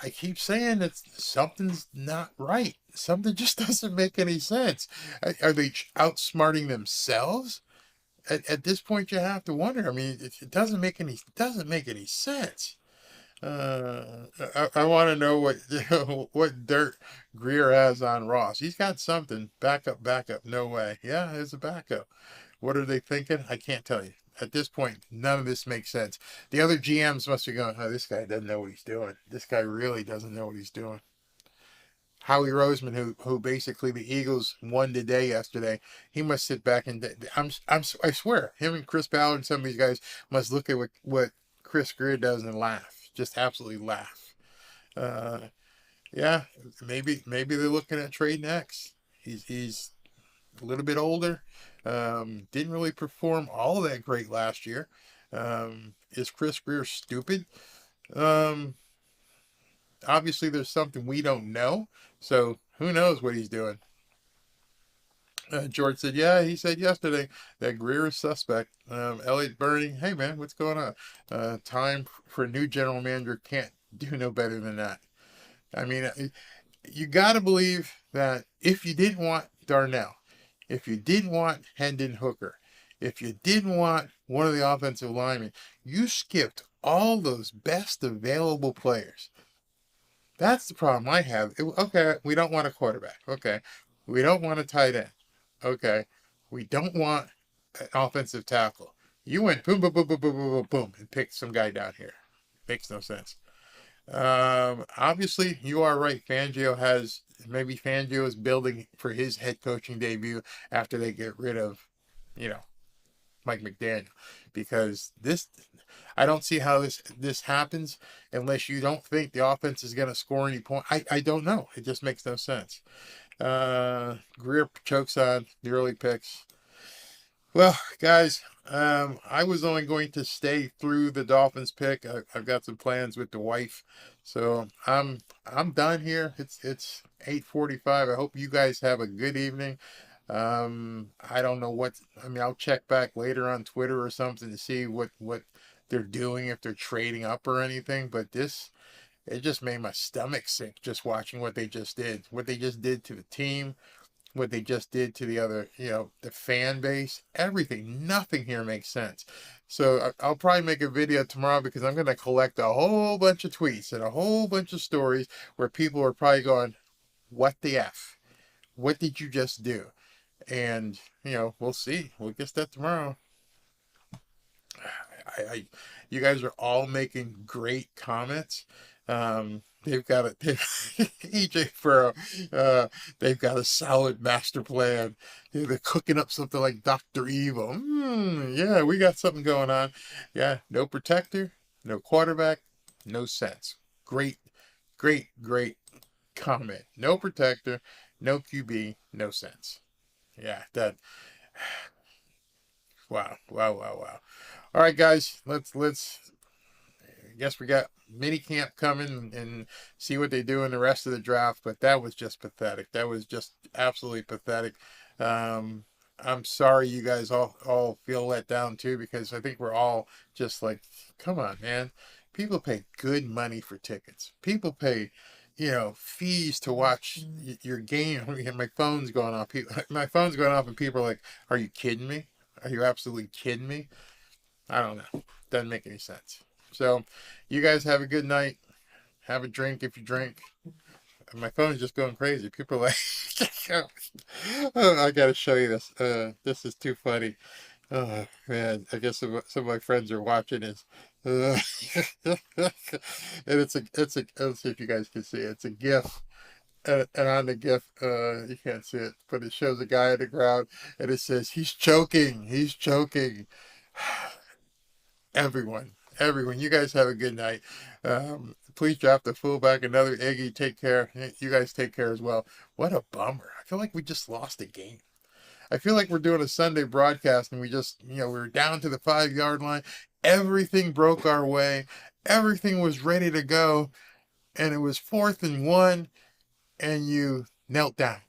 I keep saying that something's not right. Something just doesn't make any sense. Are they outsmarting themselves? At this point, you have to wonder. I mean, it doesn't make any sense. I want to know what what dirt Greer has on Ross. He's got something. Backup, backup. No way. Yeah, it's a backup. What are they thinking? I can't tell you. At this point, none of this makes sense. The other GMs must be going, oh, this guy doesn't know what he's doing. This guy really doesn't know what he's doing. Howie Roseman, who basically the Eagles won today yesterday, he must sit back and I swear, him and Chris Ballard and some of these guys must look at what Chris Greer does and laugh, just absolutely laugh. Yeah, maybe they're looking at trade next. He's a little bit older. Didn't really perform all that great last year. Is Chris Greer stupid? Obviously, there's something we don't know. So who knows what he's doing? George said, yeah, he said yesterday that Greer is suspect. Elliot Burning, hey man, what's going on? Time for a new general manager can't do no better than that. I mean, you got to believe that if you didn't want Darnell, if you didn't want Hendon Hooker, if you didn't want one of the offensive linemen, you skipped all those best available players. That's the problem I have. Okay, we don't want a quarterback. Okay, we don't want a tight end. Okay, we don't want an offensive tackle. You went boom, boom, boom, boom, boom, boom, boom, boom, and picked some guy down here. Makes no sense. Obviously, you are right. Maybe Fangio is building for his head coaching debut after they get rid of, Mike McDaniel, because I don't see how this happens unless you don't think the offense is going to score any point. I don't know. It just makes no sense. Greer chokes on the early picks. Well, guys, I was only going to stay through the Dolphins pick. I've got some plans with the wife, so I'm done here. It's 8:45. I hope you guys have a good evening. I don't know I'll check back later on Twitter or something to see what they're doing, if they're trading up or anything. But it just made my stomach sick just watching what they just did to the team, what they just did to the other, the fan base, everything. Nothing here makes sense. So I'll probably make a video tomorrow because I'm going to collect a whole bunch of tweets and a whole bunch of stories where people are probably going, what the F? What did you just do? And, we'll see. We'll get that tomorrow. You guys are all making great comments. They've got EJ Furrow, they've got a solid master plan. They're cooking up something like Dr. Evil. Yeah, we got something going on. Yeah, no protector, no quarterback, no sense. Great, great, great comment. No protector, no QB, no sense. Yeah, wow. All right, guys, let's I guess we got mini camp coming and see what they do in the rest of the draft, but that was just pathetic. That was just absolutely pathetic. I'm sorry you guys all feel let down too, because I think we're all just like, come on, man. People pay good money for tickets. People pay, fees to watch your game. My phone's going off. My phone's going off and people are like, are you kidding me? Are you absolutely kidding me? I don't know. Doesn't make any sense. So you guys have a good night. Have a drink if you drink. My phone is just going crazy. People are like, oh, I got to show you this. This is too funny. Oh, man. I guess some of my friends are watching this. And let's see if you guys can see it. It's a GIF And on the GIF, you can't see it, but it shows a guy in the ground, and it says, "He's choking. He's choking." Everyone, you guys have a good night. Please drop the fullback. Another Iggy. Take care. You guys take care as well. What a bummer. I feel like we just lost a game. I feel like we're doing a Sunday broadcast and we just, we were down to the 5-yard line. Everything broke our way. Everything was ready to go. And it was 4th and 1 and you knelt down.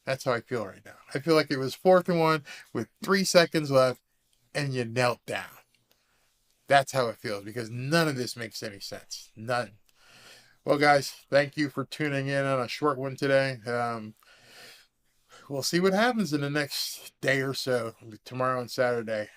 That's how I feel right now. I feel like it was 4th and 1 with 3 seconds left and you knelt down. That's how it feels because none of this makes any sense. None. Well, guys, thank you for tuning in on a short one today. We'll see what happens in the next day or so, tomorrow and Saturday.